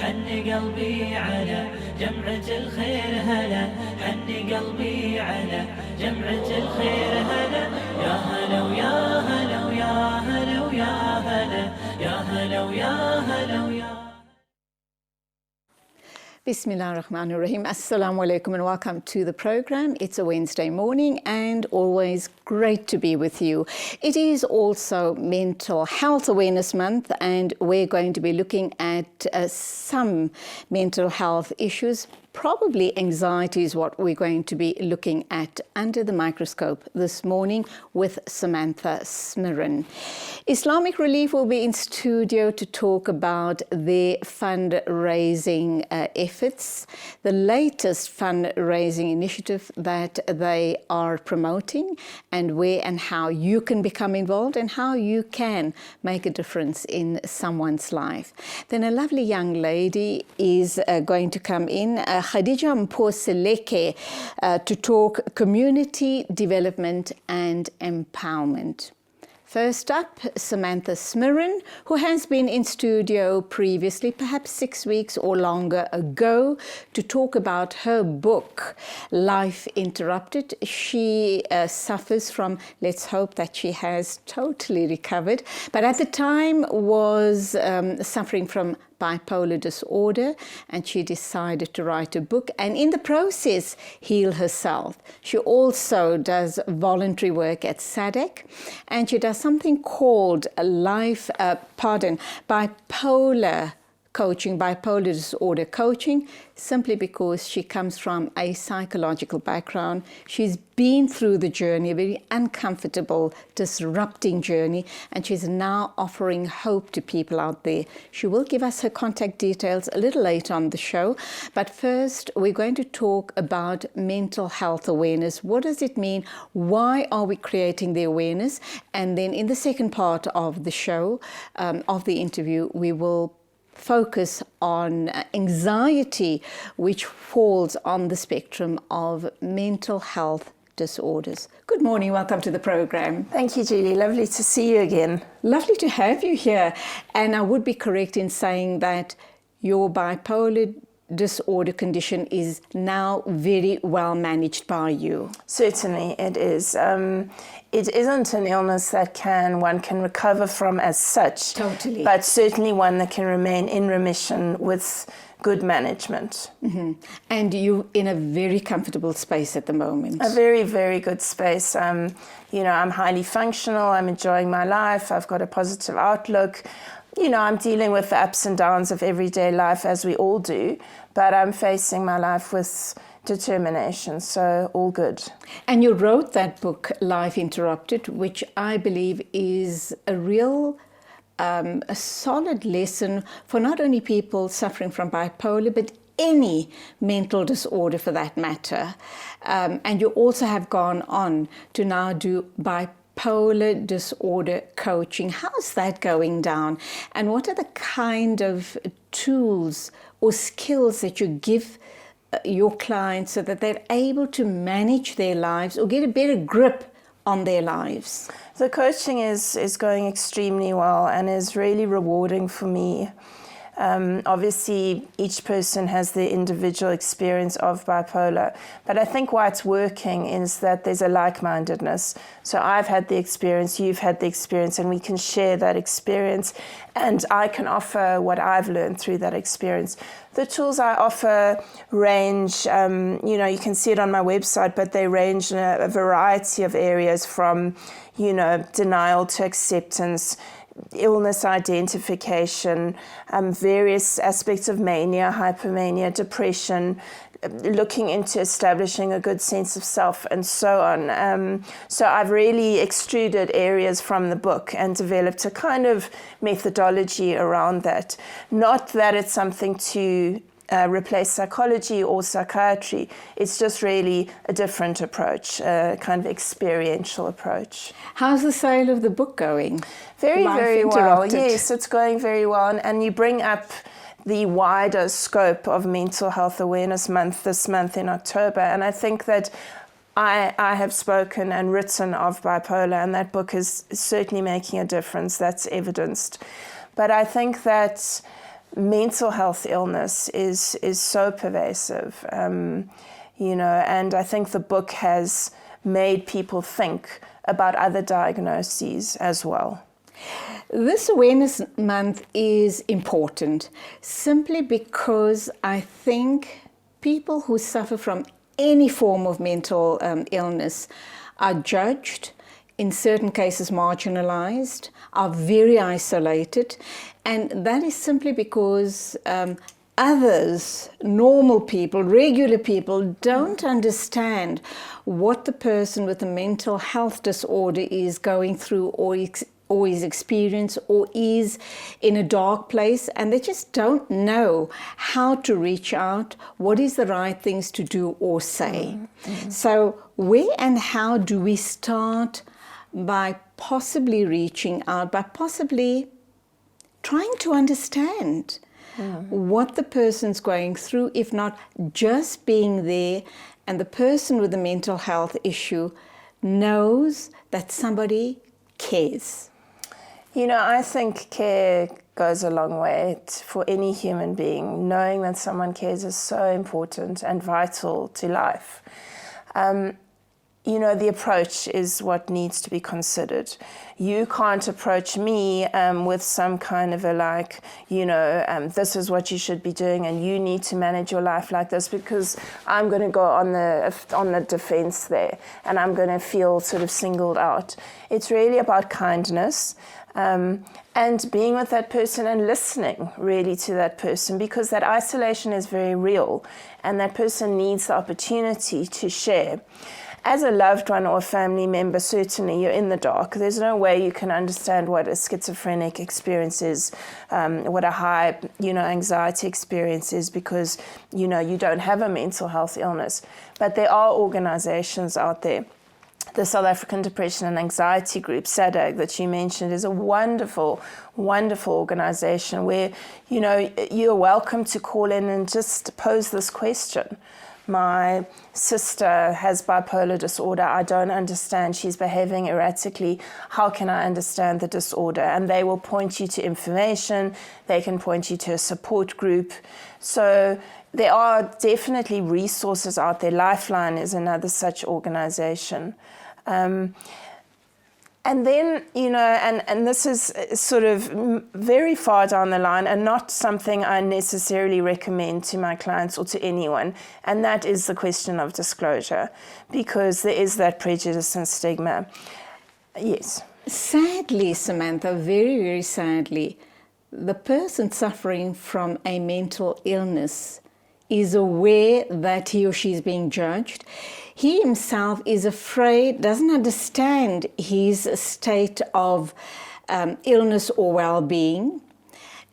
حني قلبي على جمعة الخير هلا، حني قلبي على جمعة الخير هلا، يا هلا ويا هلا ويا هلا ويا هلا، يا هلا ويا هلا ويا. Bismillahirrahmanirrahim. Assalamu alaikum and welcome to the program. It's a Wednesday morning and always great to be with you. It is also Mental Health Awareness Month and we're going to be looking at some mental health issues. Probably anxiety is what we're going to be looking at under the microscope this morning with Samantha Smirin. Islamic Relief will be in studio to talk about their fundraising efforts, the latest fundraising initiative that they are promoting, and where and how you can become involved and how you can make a difference in someone's life. Then a lovely young lady is going to come in, Khadija Mposeleke, to talk community development and empowerment. First up, Samantha Smirin, who has been in studio previously, perhaps 6 weeks or longer ago, to talk about her book, Life Interrupted. She suffers from, let's hope that she has totally recovered, but at the time was suffering from bipolar disorder, and she decided to write a book and in the process heal herself. She also does voluntary work at SADC, and she does something called bipolar coaching, bipolar disorder coaching, simply because she comes from a psychological background. She's been through the journey, a very uncomfortable, disrupting journey, and she's now offering hope to people out there. She will give us her contact details a little later on the show, but first we're going to talk about mental health awareness. What does it mean? Why are we creating the awareness? And then in the second part of the show, of the interview, we will focus on anxiety, which falls on the spectrum of mental health disorders. Good morning, welcome to the program. Thank you, Julie. Lovely to see you again. Lovely to have you here. And I would be correct in saying that your bipolar disorder condition is now very well managed by you. Certainly it is. It isn't an illness that one can recover from as such. Totally. But certainly one that can remain in remission with good management. Mm-hmm. And you're in a very comfortable space at the moment. A very, very good space. I'm highly functional. I'm enjoying my life. I've got a positive outlook. I'm dealing with the ups and downs of everyday life, as we all do, but I'm facing my life with determination, so all good. And you wrote that book, Life Interrupted, which I believe is a real, a solid lesson for not only people suffering from bipolar, but any mental disorder for that matter. And you also have gone on to now do bipolar disorder coaching. How's that going down? And what are the kind of tools or skills that you give your clients so that they're able to manage their lives or get a better grip on their lives? The coaching is going extremely well and is really rewarding for me. Obviously, each person has their individual experience of bipolar, but I think why it's working is that there's a like-mindedness. So I've had the experience, you've had the experience, and we can share that experience, and I can offer what I've learned through that experience. The tools I offer range, you can see it on my website, but they range in a variety of areas from, denial to acceptance, illness identification, various aspects of mania, hypomania, depression, looking into establishing a good sense of self and so on. So I've really extruded areas from the book and developed a kind of methodology around that. Not that it's something to replace psychology or psychiatry. It's just really a different approach, a kind of experiential approach. How's the sale of the book going? Very, very well. Yes, it's going very well. And you bring up the wider scope of Mental Health Awareness Month this month in October. And I think that I have spoken and written of bipolar, and that book is certainly making a difference. That's evidenced. But I think that mental health illness is so pervasive, you know, and I think the book has made people think about other diagnoses as well. This Awareness Month is important simply because I think people who suffer from any form of mental illness are judged, in certain cases marginalized, are very isolated, and that is simply because others, normal people, regular people, don't understand what the person with a mental health disorder is going through or is experienced or is in a dark place, and they just don't know how to reach out, what is the right things to do or say. So where and how do we start by possibly reaching out, by possibly trying to understand what the person's going through, if not just being there, and the person with the mental health issue knows that somebody cares. You know, I think care goes a long way for any human being. Knowing that someone cares is so important and vital to life. You know, the approach is what needs to be considered. You can't approach me with some kind of a like, you know, this is what you should be doing and you need to manage your life like this, because I'm going to go on the defense there and I'm going to feel sort of singled out. It's really about kindness. And being with that person and listening really to that person, because that isolation is very real and that person needs the opportunity to share. As a loved one or a family member, certainly you're in the dark. There's no way you can understand what a schizophrenic experience is, what a high, you know, anxiety experience is, because, you know, you don't have a mental health illness. But there are organizations out there. The South African Depression and Anxiety Group, SADAG, that you mentioned, is a wonderful, wonderful organization where, you know, you're welcome to call in and just pose this question. My sister has bipolar disorder. I don't understand. She's behaving erratically. How can I understand the disorder? And they will point you to information. They can point you to a support group. So there are definitely resources out there. Lifeline is another such organization. And then, you know, and this is sort of very far down the line and not something I necessarily recommend to my clients or to anyone, and that is the question of disclosure, because there is that prejudice and stigma. Yes. Sadly, Samantha, very, very sadly, the person suffering from a mental illness is aware that he or she is being judged. He himself is afraid, doesn't understand his state of illness or well-being,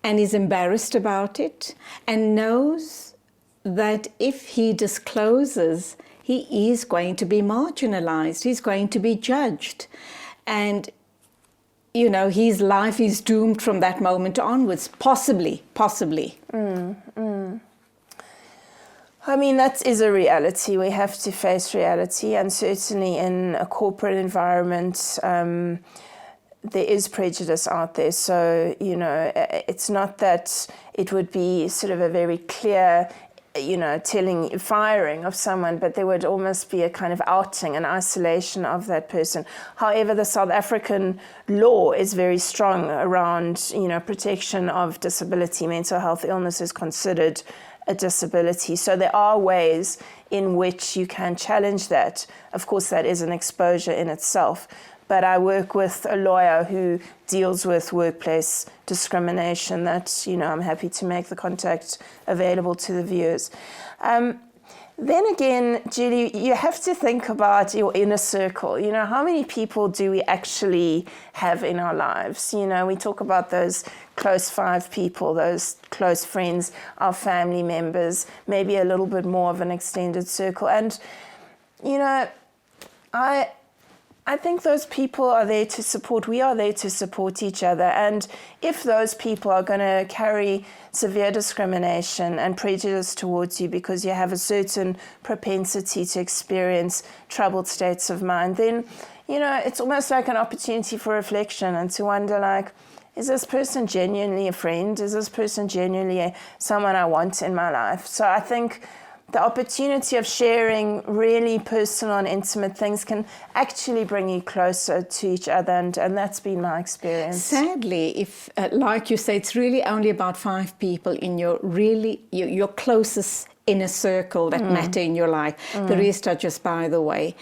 and is embarrassed about it, and knows that if he discloses, he is going to be marginalized, he's going to be judged. And, you know, his life is doomed from that moment onwards, possibly. I mean, that is a reality. We have to face reality, and certainly in a corporate environment, there is prejudice out there. So, you know, it's not that it would be sort of a very clear, you know, firing of someone, but there would almost be a kind of outing, an isolation of that person. However, the South African law is very strong around, you know, protection of disability. Mental health illness is considered a disability. So there are ways in which you can challenge that. Of course, that is an exposure in itself. But I work with a lawyer who deals with workplace discrimination that, you know, I'm happy to make the contact available to the viewers. Then again, Julie, you have to think about your inner circle. You know, how many people do we actually have in our lives? You know, we talk about those close 5 people, those close friends, our family members, maybe a little bit more of an extended circle. And, you know, I think those people are there to support. We are there to support each other. And if those people are going to carry severe discrimination and prejudice towards you because you have a certain propensity to experience troubled states of mind, then, you know, it's almost like an opportunity for reflection and to wonder, like, is this person genuinely a friend? Is this person genuinely someone I want in my life? So I think the opportunity of sharing really personal and intimate things can actually bring you closer to each other, and that's been my experience. Sadly, if, like you say, it's really only about 5 people in your closest inner circle that matter in your life. The rest are just by the way.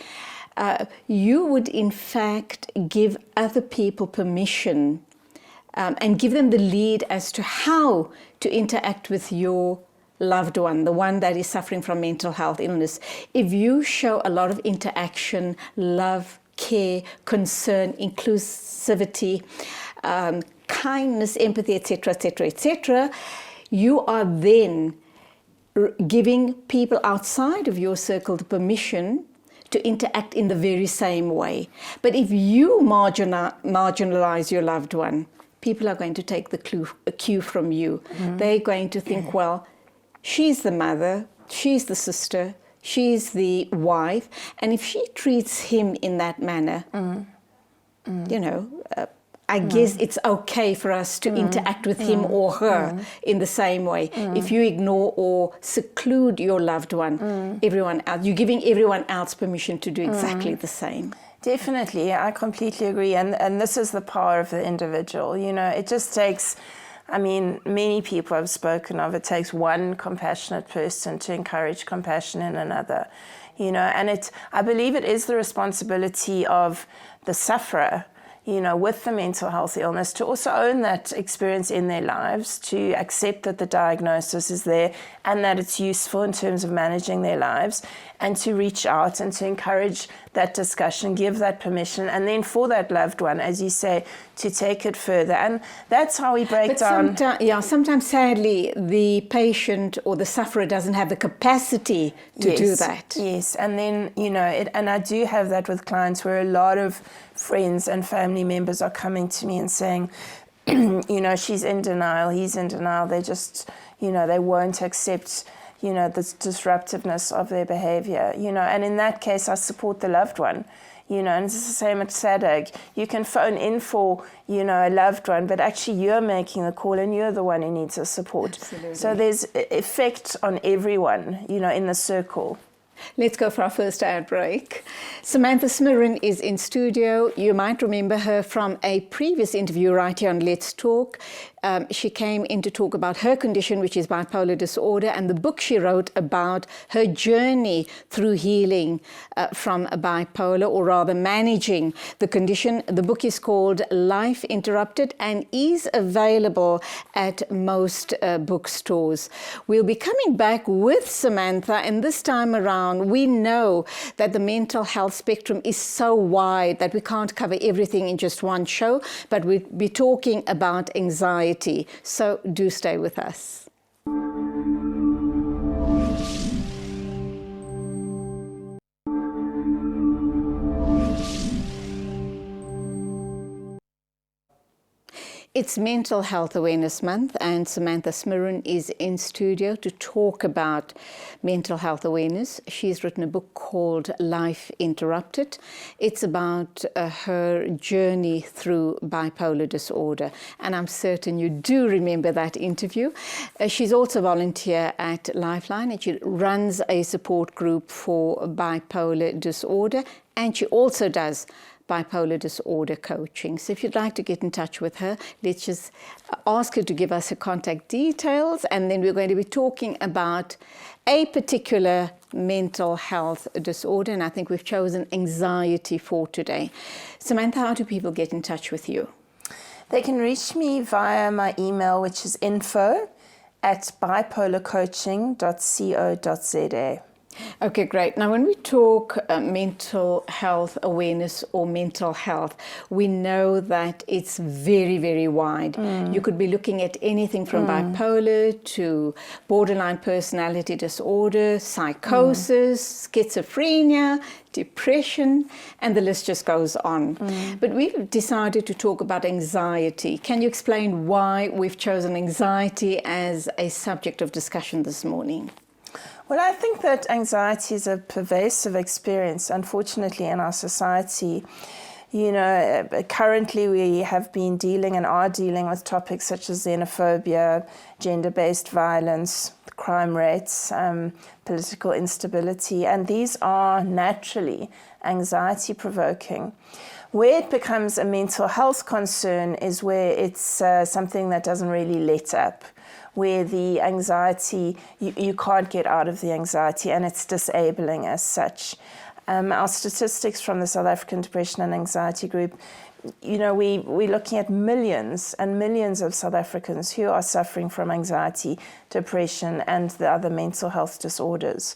You would, in fact, give other people permission and give them the lead as to how to interact with your loved one, the one that is suffering from mental health illness. If you show a lot of interaction, love, care, concern, inclusivity, kindness, empathy, etc., etc., etc., you are then giving people outside of your circle the permission to interact in the very same way. But if you marginalize your loved one, people are going to take a cue from you. They're going to think, well, she's the mother, she's the sister, she's the wife, and if she treats him in that manner, you know, I guess it's okay for us to interact with him or her in the same way. If you ignore or seclude your loved one, everyone else, you're giving everyone else permission to do exactly the same. Definitely, I completely agree. And this is the power of the individual. You know, it just takes, I mean, many people have spoken of, it takes one compassionate person to encourage compassion in another. You know, and I believe it is the responsibility of the sufferer, you know, with the mental health illness, to also own that experience in their lives, to accept that the diagnosis is there and that it's useful in terms of managing their lives, and to reach out and to encourage that discussion, give that permission, and then for that loved one, as you say, to take it further. And that's how we break down. Sometimes sadly, the patient or the sufferer doesn't have the capacity to do that. Yes, and then, you know, and I do have that with clients where a lot of friends and family members are coming to me and saying, you know, she's in denial, he's in denial, they just, you know, they won't accept, you know, the disruptiveness of their behavior, you know, and in that case, I support the loved one, you know, and it's the same at SADAG. You can phone in for, you know, a loved one, but actually you're making the call and you're the one who needs the support. Absolutely. So there's effect on everyone, you know, in the circle. Let's go for our first ad break. Samantha Smirren is in studio. You might remember her from a previous interview right here on Let's Talk. She came in to talk about her condition, which is bipolar disorder, and the book she wrote about her journey through healing from bipolar, or rather managing the condition. The book is called Life Interrupted and is available at most bookstores. We'll be coming back with Samantha, and this time around, we know that the mental health spectrum is so wide that we can't cover everything in just one show, but we'll be talking about anxiety. So do stay with us. It's Mental Health Awareness Month, and Samantha Smirren is in studio to talk about mental health awareness. She's written a book called Life Interrupted. It's about her journey through bipolar disorder, and I'm certain you do remember that interview. She's also a volunteer at Lifeline, and she runs a support group for bipolar disorder, and she also does bipolar disorder coaching. So if you'd like to get in touch with her, let's just ask her to give us her contact details, and then we're going to be talking about a particular mental health disorder, and I think we've chosen anxiety for today. Samantha, how do people get in touch with you? They can reach me via my email, which is info@bipolarcoaching.co.za. Okay, great. Now, when we talk mental health awareness or mental health, we know that it's very, very wide. You could be looking at anything from bipolar to borderline personality disorder, psychosis, schizophrenia, depression, and the list just goes on. But we've decided to talk about anxiety. Can you explain why we've chosen anxiety as a subject of discussion this morning? Well, I think that anxiety is a pervasive experience, unfortunately, in our society. Currently we have been dealing and are dealing with topics such as xenophobia, gender-based violence, crime rates, political instability, and these are naturally anxiety-provoking. Where it becomes a mental health concern is where it's something that doesn't really let up, where the anxiety, you can't get out of the anxiety and it's disabling as such. Our statistics from the South African Depression and Anxiety Group, we're looking at millions and millions of South Africans who are suffering from anxiety, depression, and the other mental health disorders.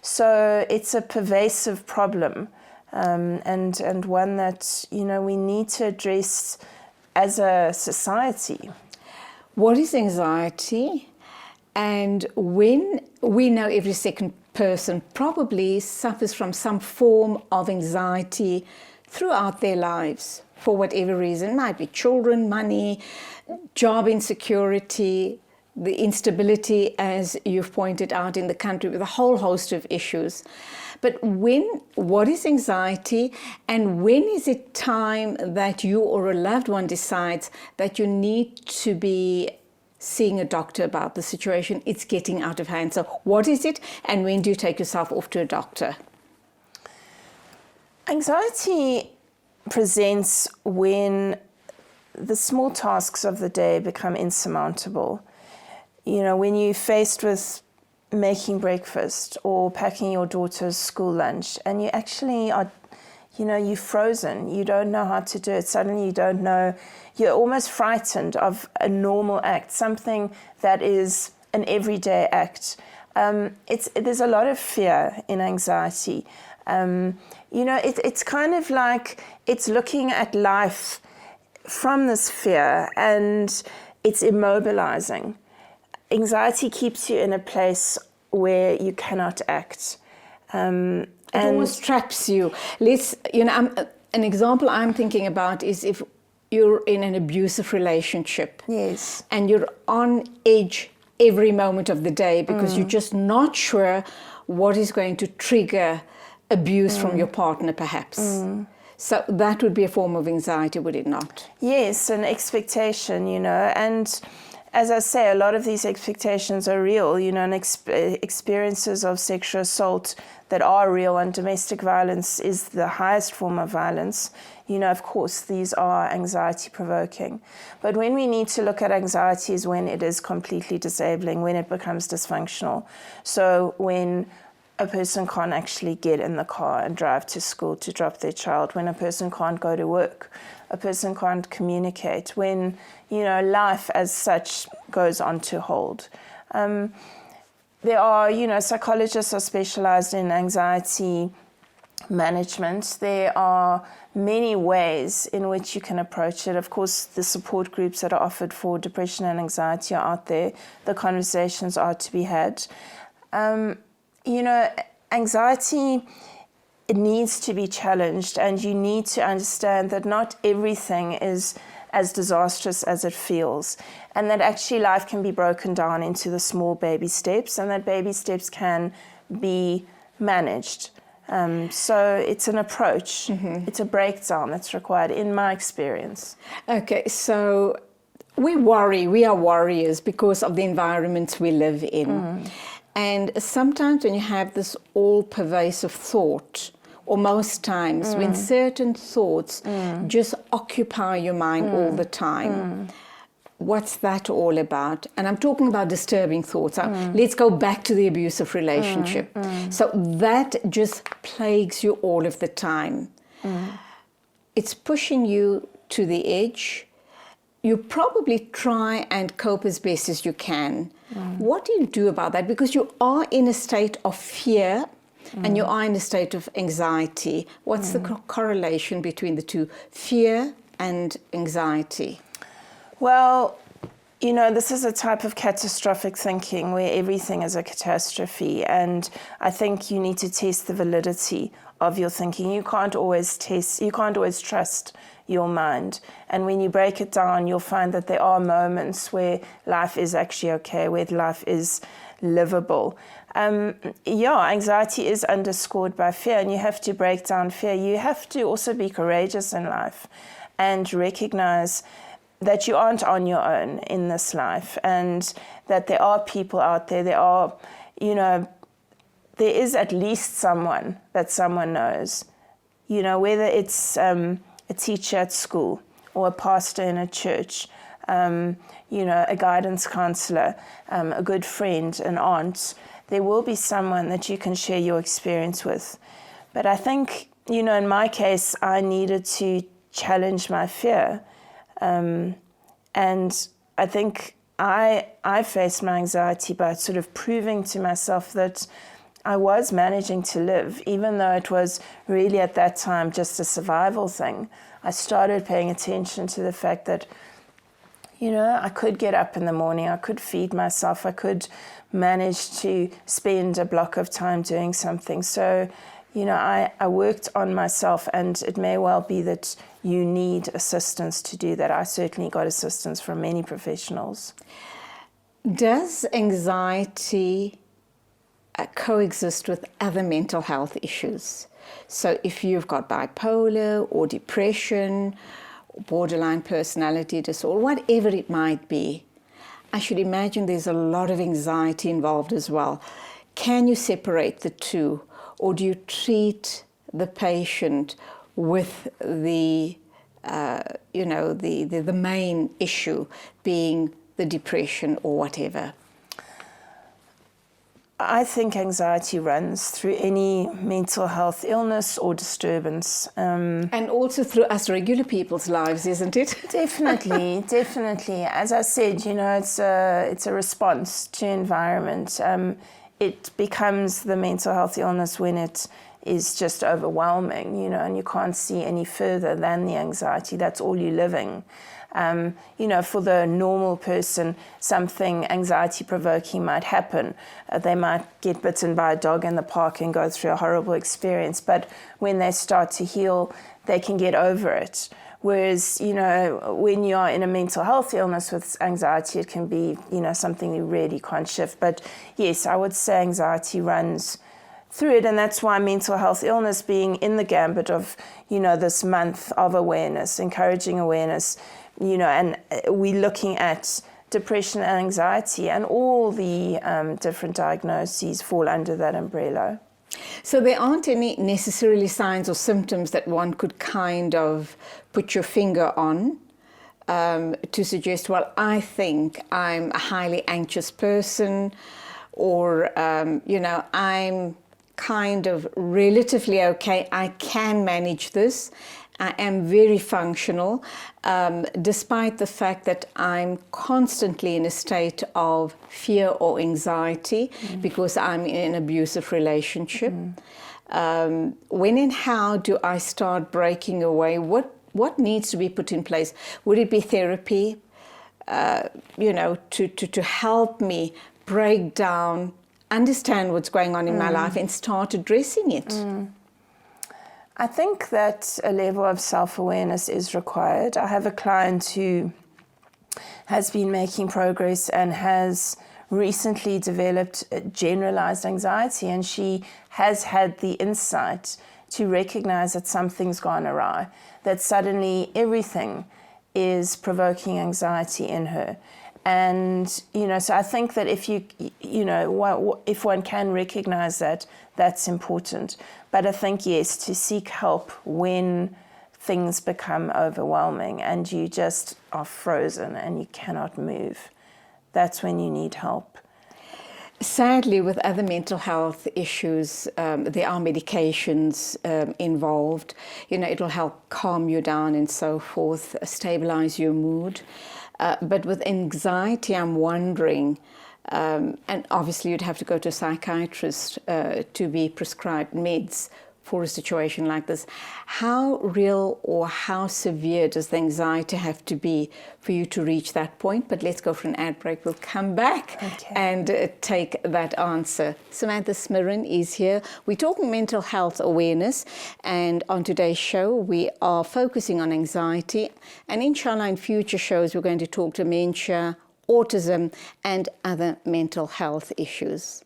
So it's a pervasive problem, and one that, we need to address as a society. What is anxiety? And when we know every second person probably suffers from some form of anxiety throughout their lives, for whatever reason. It might be children, money, job insecurity, the instability, as you've pointed out, in the country, with a whole host of issues. But what is anxiety, and when is it time that you or a loved one decides that you need to be seeing a doctor about the situation? It's getting out of hand. So what is it, and when do you take yourself off to a doctor? Anxiety presents when the small tasks of the day become insurmountable. When you're faced with making breakfast or packing your daughter's school lunch, and you actually are, you're frozen, you don't know how to do it, suddenly you don't know, you're almost frightened of a normal act, something that is an everyday act. There's a lot of fear in anxiety. It's kind of like it's looking at life from this fear, and it's immobilizing. Anxiety keeps you in a place where you cannot act. It almost traps you. An example I'm thinking about is if you're in an abusive relationship. Yes. And you're on edge every moment of the day because you're just not sure what is going to trigger abuse from your partner, perhaps. So that would be a form of anxiety, would it not? Yes, an expectation, and as I say, a lot of these expectations are real, and experiences of sexual assault that are real, and domestic violence is the highest form of violence. Of course, these are anxiety-provoking. But when we need to look at anxiety is when it is completely disabling, when it becomes dysfunctional. So when a person can't actually get in the car and drive to school to drop their child, when a person can't go to work, a person can't communicate, when, life as such goes on to hold. There are, psychologists are specialized in anxiety management. There are many ways in which you can approach it. Of course, the support groups that are offered for depression and anxiety are out there. The conversations are to be had. Anxiety, it needs to be challenged, and you need to understand that not everything is as disastrous as it feels, and that actually life can be broken down into the small baby steps, and that baby steps can be managed. So it's an approach. It's a breakdown that's required, in my experience. Okay, so we are warriors because of the environments we live in. And sometimes when you have this all-pervasive thought, or most times when certain thoughts just occupy your mind all the time, what's that all about? And I'm talking about disturbing thoughts. Let's go back to the abusive relationship. So that just plagues you all of the time. It's pushing you to the edge. You probably try and cope as best as you can. What do you do about that? Because you are in a state of fear and you are in a state of anxiety. What's the correlation between the two, fear and anxiety? Well, this is a type of catastrophic thinking where everything is a catastrophe, and I think you need to test the validity of your thinking. You can't always trust your mind. And when you break it down, you'll find that there are moments where life is actually okay, where life is livable. Anxiety is underscored by fear, and you have to break down fear. You have to also be courageous in life and recognize that you aren't on your own in this life, and that there are people out there. There is at least someone that someone knows, whether it's a teacher at school or a pastor in a church, a guidance counselor, a good friend, an aunt. There will be someone that you can share your experience with. But I think, in my case, I needed to challenge my fear. And I think I faced my anxiety by sort of proving to myself that I was managing to live, even though it was really at that time just a survival thing. I started paying attention to the fact that, I could get up in the morning, I could feed myself, I could manage to spend a block of time doing something. So, I worked on myself, and it may well be that you need assistance to do that. I certainly got assistance from many professionals. Does anxiety coexist with other mental health issues? So if you've got bipolar or depression, borderline personality disorder, whatever it might be, I should imagine there's a lot of anxiety involved as well. Can you separate the two, or do you treat the patient with the main issue being the depression or whatever? I think anxiety runs through any mental health illness or disturbance. And also through us regular people's lives, isn't it? Definitely, definitely. As I said, it's a response to environment. It becomes the mental health illness when it is just overwhelming, and you can't see any further than the anxiety. That's all you're living. For the normal person, something anxiety-provoking might happen. They might get bitten by a dog in the park and go through a horrible experience. But when they start to heal, they can get over it. Whereas, when you are in a mental health illness with anxiety, it can be, something you really can't shift. But yes, I would say anxiety runs through it, and that's why mental health illness being in the gambit of, this month of awareness, encouraging awareness, and we're looking at depression and anxiety, and all the different diagnoses fall under that umbrella. So there aren't any necessarily signs or symptoms that one could kind of put your finger on to suggest, well, I think I'm a highly anxious person, or, I'm kind of relatively okay, I can manage this, I am very functional, despite the fact that I'm constantly in a state of fear or anxiety because I'm in an abusive relationship. When and how do I start breaking away? What needs to be put in place? Would it be therapy, to help me break down, understand what's going on in my life and start addressing it? I think that a level of self-awareness is required. I have a client who has been making progress and has recently developed generalized anxiety, and she has had the insight to recognize that something's gone awry, that suddenly everything is provoking anxiety in her. And, so I think that if if one can recognize that, that's important. But I think, yes, to seek help when things become overwhelming and you just are frozen and you cannot move, that's when you need help. Sadly, with other mental health issues, there are medications involved. It'll help calm you down and so forth, stabilize your mood. But with anxiety, I'm wondering, and obviously you'd have to go to a psychiatrist to be prescribed meds for a situation like this. How real or how severe does the anxiety have to be for you to reach that point? But let's go for an ad break. We'll come back and take that answer. Samantha Smirren is here. We're talking mental health awareness, and on today's show we are focusing on anxiety, and inshallah in future shows we're going to talk dementia, autism and other mental health issues.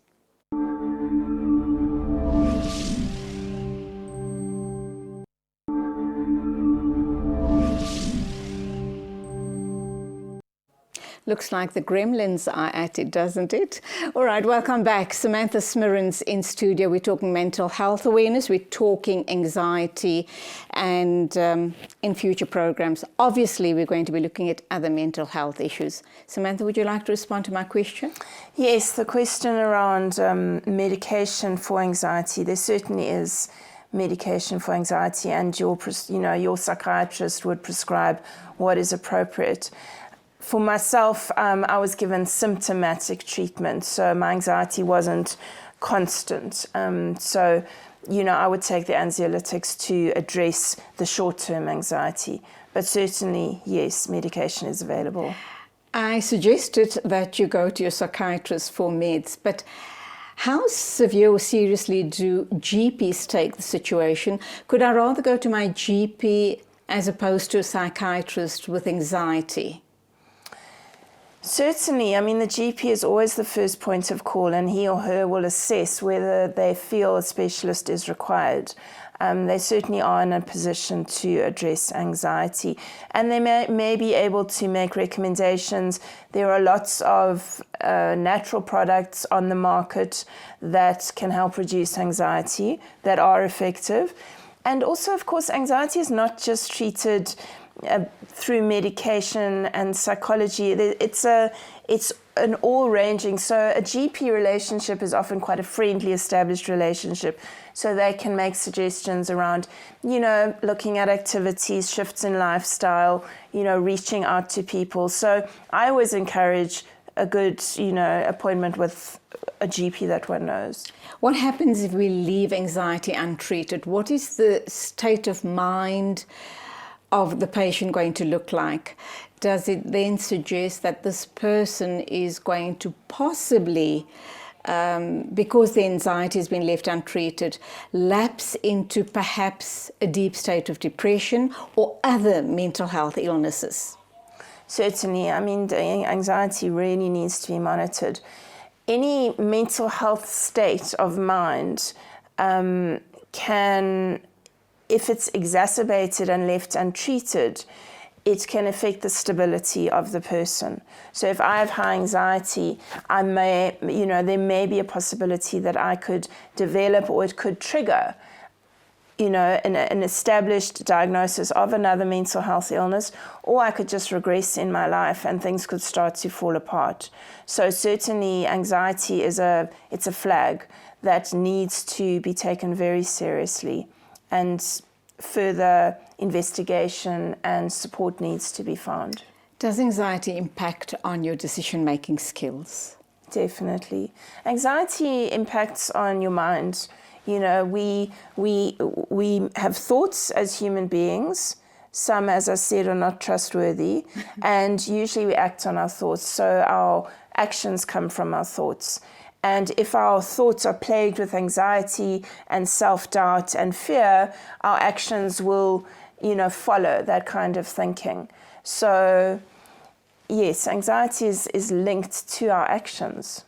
Looks like the gremlins are at it, doesn't it? All right, welcome back. Samantha Smirren's in studio. We're talking mental health awareness. We're talking anxiety. And in future programs, obviously, we're going to be looking at other mental health issues. Samantha, would you like to respond to my question? Yes, the question around medication for anxiety. There certainly is medication for anxiety, and your psychiatrist would prescribe what is appropriate. For myself, I was given symptomatic treatment, so my anxiety wasn't constant. So, I would take the anxiolytics to address the short-term anxiety. But certainly, yes, medication is available. I suggested that you go to your psychiatrist for meds, but how severe or seriously do GPs take the situation? Could I rather go to my GP as opposed to a psychiatrist with anxiety? Certainly. I mean, the GP is always the first point of call, and he or her will assess whether they feel a specialist is required. They certainly are in a position to address anxiety, and they may be able to make recommendations. There are lots of natural products on the market that can help reduce anxiety, that are effective. And also, of course, anxiety is not just treated through medication and psychology. It's an all-ranging. So a GP relationship is often quite a friendly, established relationship. So they can make suggestions around, looking at activities, shifts in lifestyle, reaching out to people. So I always encourage a good, appointment with a GP that one knows. What happens if we leave anxiety untreated? What is the state of mind of the patient going to look like? Does it then suggest that this person is going to possibly, because the anxiety has been left untreated, lapse into perhaps a deep state of depression or other mental health illnesses? Certainly. I mean, the anxiety really needs to be monitored. Any mental health state of mind can, if it's exacerbated and left untreated, it can affect the stability of the person. So if I have high anxiety, there may be a possibility that I could develop, or it could trigger, an established diagnosis of another mental health illness, or I could just regress in my life and things could start to fall apart. So certainly anxiety it's a flag that needs to be taken very seriously, and further investigation and support needs to be found. Does anxiety impact on your decision-making skills? Definitely. Anxiety impacts on your mind. We have thoughts as human beings. Some, as I said, are not trustworthy, and usually we act on our thoughts. So our actions come from our thoughts. And if our thoughts are plagued with anxiety and self-doubt and fear, our actions will, follow that kind of thinking. So, yes, anxiety is linked to our actions.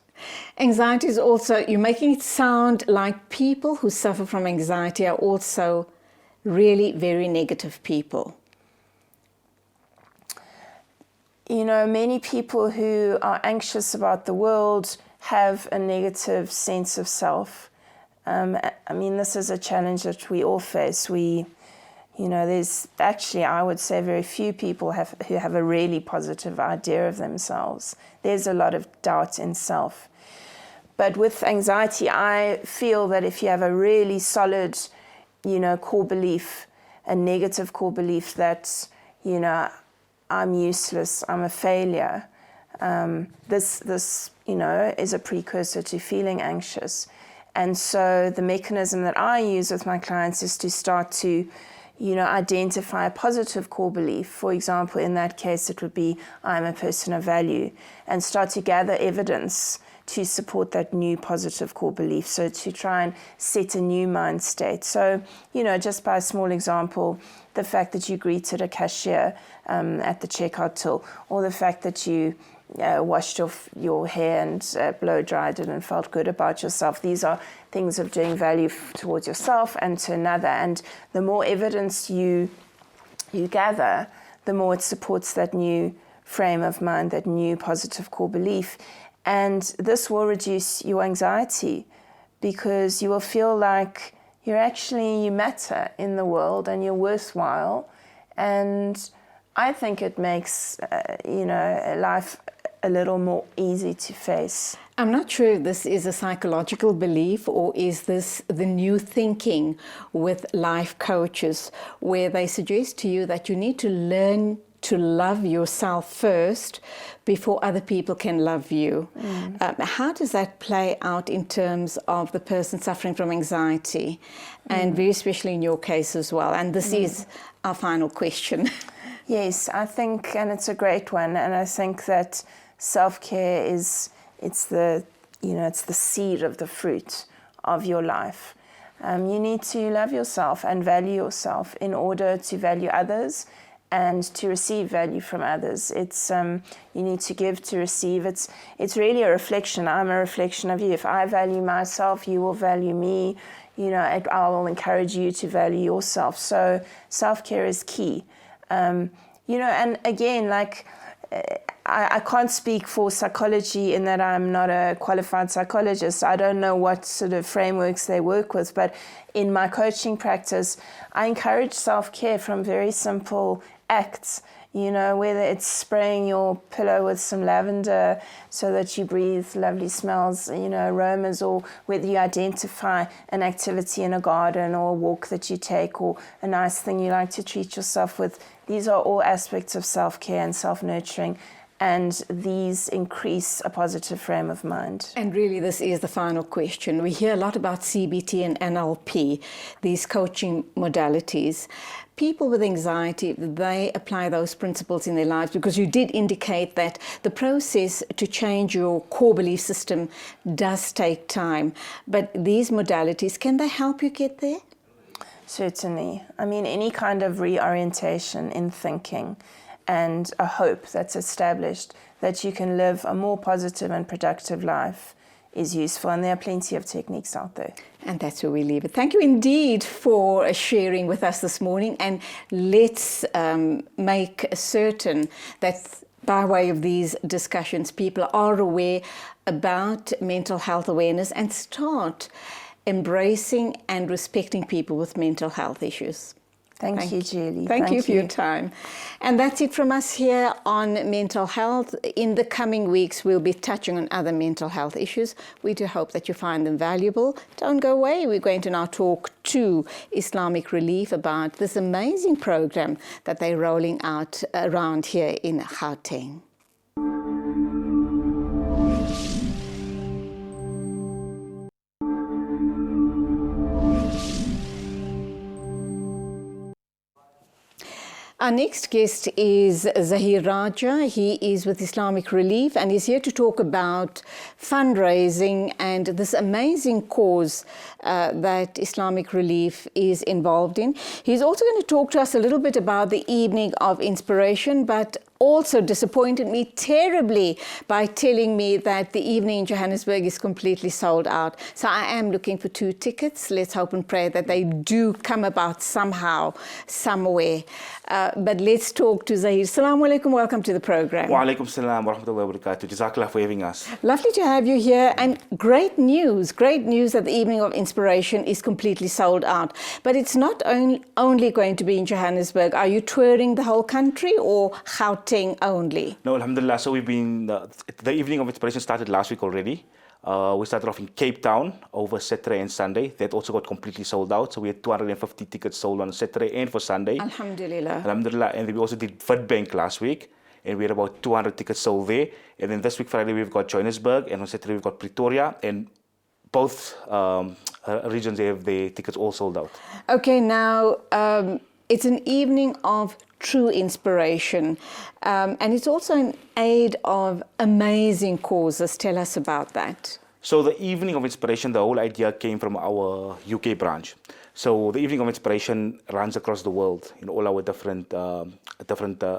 Anxiety is also, you're making it sound like people who suffer from anxiety are also really very negative people. Many people who are anxious about the world have a negative sense of self. This is a challenge that we all face. There's actually, I would say, very few people who have a really positive idea of themselves. There's a lot of doubt in self. But with anxiety, I feel that if you have a really solid, core belief, a negative core belief that, I'm useless, I'm a failure, this is a precursor to feeling anxious. And so the mechanism that I use with my clients is to start to, identify a positive core belief. For example, in that case, it would be, I'm a person of value, and start to gather evidence to support that new positive core belief. So to try and set a new mind state. So, just by a small example, the fact that you greeted a cashier at the checkout till, or the fact that you washed off your hair and blow dried it and felt good about yourself. These are things of doing value towards yourself and to another. And the more evidence you gather, the more it supports that new frame of mind, that new positive core belief. And this will reduce your anxiety, because you will feel like you matter in the world and you're worthwhile. And I think it makes, life a little more easy to face. I'm not sure if this is a psychological belief, or is this the new thinking with life coaches, where they suggest to you that you need to learn to love yourself first before other people can love you. How does that play out in terms of the person suffering from anxiety, and very especially in your case as well? And this is our final question. Yes, I think, and it's a great one, and I think that self-care it's the seed of the fruit of your life. You need to love yourself and value yourself in order to value others and to receive value from others. It's you need to give to receive. It's really a reflection. I'm a reflection of you. If I value myself, you will value me. I will encourage you to value yourself. So self-care is key. And again, I can't speak for psychology in that I'm not a qualified psychologist. I don't know what sort of frameworks they work with, but in my coaching practice, I encourage self-care from very simple acts, whether it's spraying your pillow with some lavender so that you breathe lovely smells, aromas, or whether you identify an activity in a garden or a walk that you take, or a nice thing you like to treat yourself with. These are all aspects of self-care and self-nurturing, and these increase a positive frame of mind. And really, this is the final question. We hear a lot about CBT and NLP, these coaching modalities. People with anxiety, they apply those principles in their lives, because you did indicate that the process to change your core belief system does take time. But these modalities, can they help you get there? Certainly. I mean, any kind of reorientation in thinking and a hope that's established that you can live a more positive and productive life is useful, and there are plenty of techniques out there. And that's where we leave it. Thank you indeed for sharing with us this morning, and let's make certain that by way of these discussions, people are aware about mental health awareness and start embracing and respecting people with mental health issues. Thank you, Julie. Thank you for your time. And that's it from us here on mental health. In the coming weeks, we'll be touching on other mental health issues. We do hope that you find them valuable. Don't go away. We're going to now talk to Islamic Relief about this amazing program that they're rolling out around here in Gauteng. Our next guest is Zahir Raja. He is with Islamic Relief, and he's here to talk about fundraising and this amazing cause that Islamic Relief is involved in. He's also going to talk to us a little bit about the Evening of Inspiration, but also disappointed me terribly by telling me that the evening in Johannesburg is completely sold out. So I am looking for 2 tickets. Let's hope and pray that they do come about somehow, somewhere. But let's talk to Zahir. Assalamu alaikum, welcome to the program. Wa alaikum salam wa rahmatullahi wa barakatuh. Jazakallah for having us. Lovely to have you here, and great news that the Evening of Inspiration is completely sold out. But it's not only going to be in Johannesburg. Are you touring the whole country, or Gauteng only? No, alhamdulillah. So we've been, the Evening of Inspiration started last week already. We started off in Cape Town over Saturday and Sunday. That also got completely sold out. So we had 250 tickets sold on Saturday and for Sunday. Alhamdulillah. Alhamdulillah. And then we also did Witbank last week, and we had about 200 tickets sold there. And then this week, Friday, we've got Johannesburg, and on Saturday, we've got Pretoria. And both regions have their tickets all sold out. Okay, now it's an evening of true inspiration, and it's also an aid of amazing causes. Tell us about that. So the Evening of Inspiration, the whole idea came from our UK branch. So the Evening of Inspiration runs across the world in all our different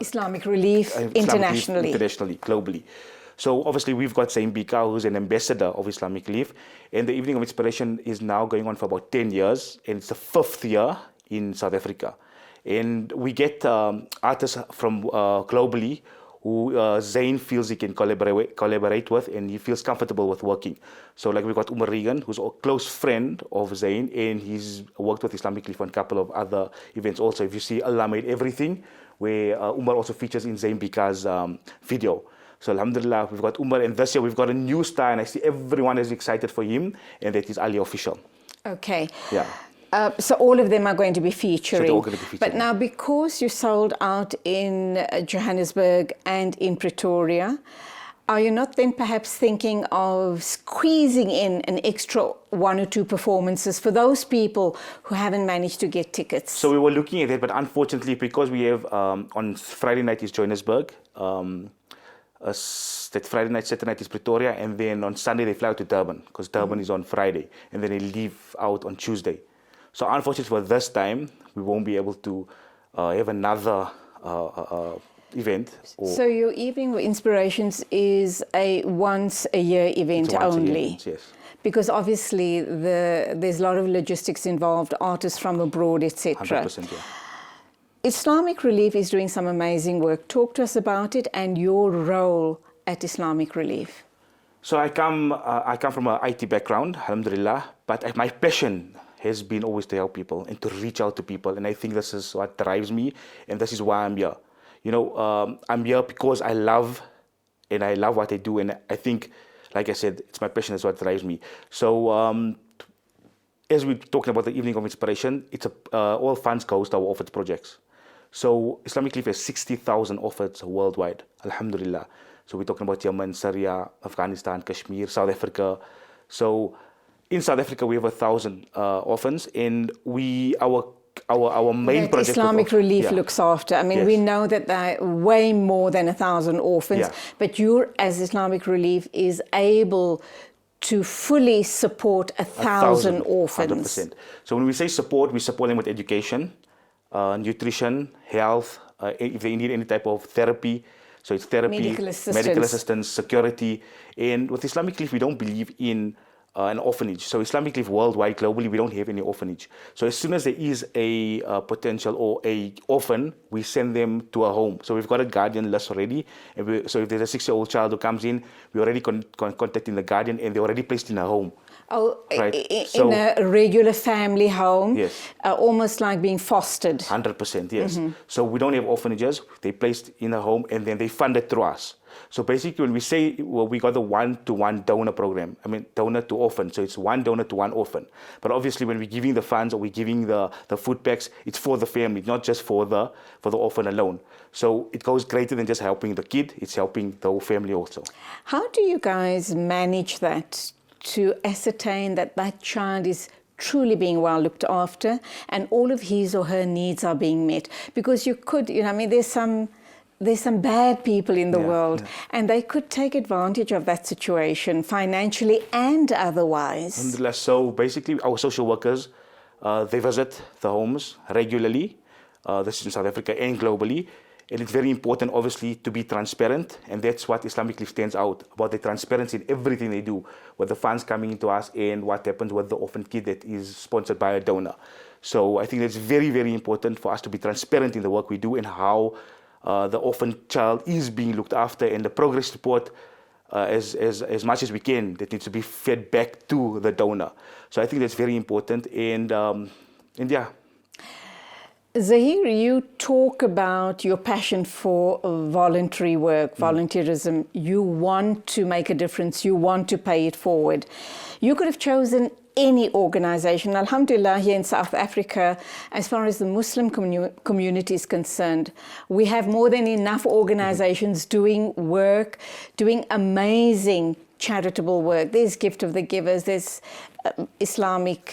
Islamic Relief Islamic internationally. Relief, internationally, globally. So obviously we've got Zain Bika, who's an ambassador of Islamic Relief, and the Evening of Inspiration is now going on for about 10 years, and it's the 5th year in South Africa. And we get artists from globally who Zain feels he can collaborate with, and he feels comfortable with working. So like we've got Umar Regan, who's a close friend of Zain, and he's worked with Islamic Relief on a couple of other events also. If you see Allah Made Everything, where Umar also features in Zain Bika's video. So alhamdulillah, we've got Umar, and this year we've got a new star, and I see everyone is excited for him, and that is Ali Official. Okay. Yeah. So all of them are going to be featuring. So they're all going to be featuring. But now, because you sold out in Johannesburg and in Pretoria, are you not then perhaps thinking of squeezing in an extra 1 or 2 performances for those people who haven't managed to get tickets? So we were looking at it, but unfortunately, because we have on Friday night is Johannesburg, that Friday night, Saturday night is Pretoria, and then on Sunday they fly out to Durban, because Durban is on Friday, and then they leave out on Tuesday. So unfortunately for this time, we won't be able to have another event. So your Evening of Inspirations is a once-a-year event only? Yes. Because obviously there's a lot of logistics involved, artists from abroad, etc. 100%, yeah. Islamic Relief is doing some amazing work. Talk to us about it and your role at Islamic Relief. So I come from an IT background, alhamdulillah, but my passion has been always to help people and to reach out to people, and I think this is what drives me, and this is why I'm here. You know, I'm here because I love what I do, and I think, like I said, it's my passion is what drives me. So as we're talking about the Evening of Inspiration, it's all funds goes to our orphanage projects. So Islamic Relief has 60,000 orphans worldwide, alhamdulillah. So we're talking about Yemen, Syria, Afghanistan, Kashmir, South Africa. So in South Africa, we have 1,000 orphans, and our main project Islamic Relief looks after. I mean, we know that there are way more than 1,000 orphans, but you, as Islamic Relief, is able to fully support 1,000 orphans. 100%. So when we say support, we support them with education, nutrition, health, if they need any type of therapy. So it's therapy, medical assistance, security. And with Islamic Relief, we don't believe in an orphanage. So Islamic Relief worldwide, globally, we don't have any orphanage. So as soon as there is a potential or a orphan, we send them to a home. So we've got a guardian list already. And so if there's a 6-year-old child who comes in, we're already contacting the guardian, and they're already placed in a home. Oh, right? In a regular family home, yes. Almost like being fostered. 100%, yes. So we don't have orphanages. They're placed in a home, and then they fund it through us. So basically, when we say, well, we got the 1-to-1 donor program, I mean, donor to orphan. So it's 1 donor to 1 orphan. But obviously, when we're giving the funds or we're giving the food packs, it's for the family, not just for the orphan alone. So it goes greater than just helping the kid. It's helping the whole family also. How do you guys manage that to ascertain that that child is truly being well looked after and all of his or her needs are being met? Because you could, I mean, there's some bad people in the world, and they could take advantage of that situation financially and otherwise. Alhamdulillah. So basically, our social workers, they visit the homes regularly. This is in South Africa and globally. And it's very important, obviously, to be transparent. And that's what Islamic Relief stands out, about the transparency in everything they do, with the funds coming into us and what happens with the orphan kid that is sponsored by a donor. So I think that's very, very important for us to be transparent in the work we do and how the orphan child is being looked after, and the progress report, as much as we can, that needs to be fed back to the donor. So I think that's very important. And yeah. Zahir, you talk about your passion for voluntary work, volunteerism. You want to make a difference. You want to pay it forward. You could have chosen any organization. Alhamdulillah, here in South Africa, as far as the Muslim community is concerned, we have more than enough organizations doing work, doing amazing charitable work. There's Gift of the Givers, there's Islamic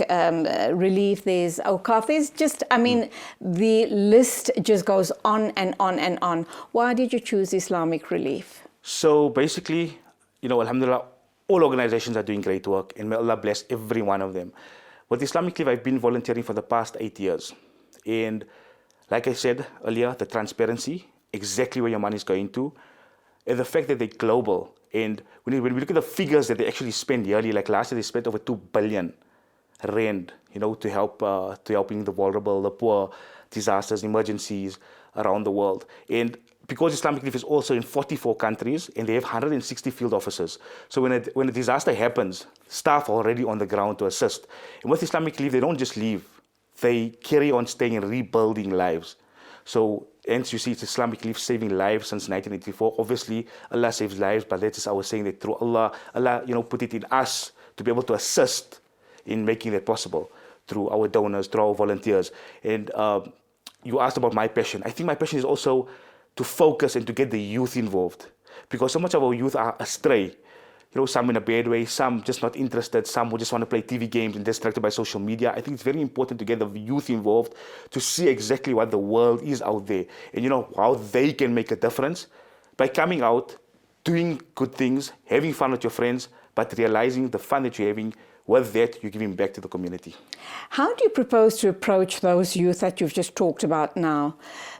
Relief, there's Awqaf, there's just, I mean, the list just goes on and on and on. Why did you choose Islamic Relief? So basically, you know, alhamdulillah, all organizations are doing great work, and may Allah bless every one of them. With Islamic Relief, I've been volunteering for the past 8 years. And like I said earlier, the transparency, exactly where your money is going to, and the fact that they're global. And when we look at the figures that they actually spend yearly, like last year they spent over 2 billion rand, you know, to helping the vulnerable, the poor, disasters, emergencies around the world. And because Islamic Relief is also in 44 countries and they have 160 field officers. So when a disaster happens, staff are already on the ground to assist. And with Islamic Relief, they don't just leave. They carry on staying and rebuilding lives. So hence you see it's Islamic Relief saving lives since 1984. Obviously, Allah saves lives, but that is our saying that through Allah, you know, put it in us to be able to assist in making that possible through our donors, through our volunteers. And you asked about my passion. I think my passion is also to focus and to get the youth involved, because so much of our youth are astray. You know, some in a bad way, some just not interested, some who just want to play TV games and distracted by social media. I think it's very important to get the youth involved to see exactly what the world is out there and, you know, how they can make a difference by coming out, doing good things, having fun with your friends, but realizing the fun that you're having, with that, you're giving back to the community. How do you propose to approach those youth that you've just talked about now?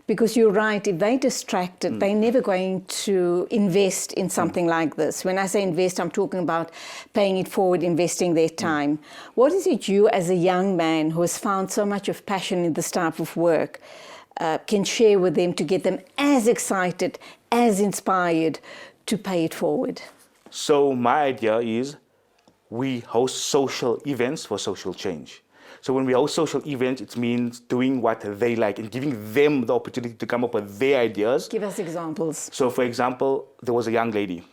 Because you're right, if they're distracted, they're never going to invest in something like this. When I say invest, I'm talking about paying it forward, investing their time. What is it you, as a young man who has found so much of passion in this type of work, can share with them to get them as excited, as inspired to pay it forward? So my idea is we host social events for social change. So when we host social events, it means doing what they like and giving them the opportunity to come up with their ideas. Give us examples. So for example, there was a young lady.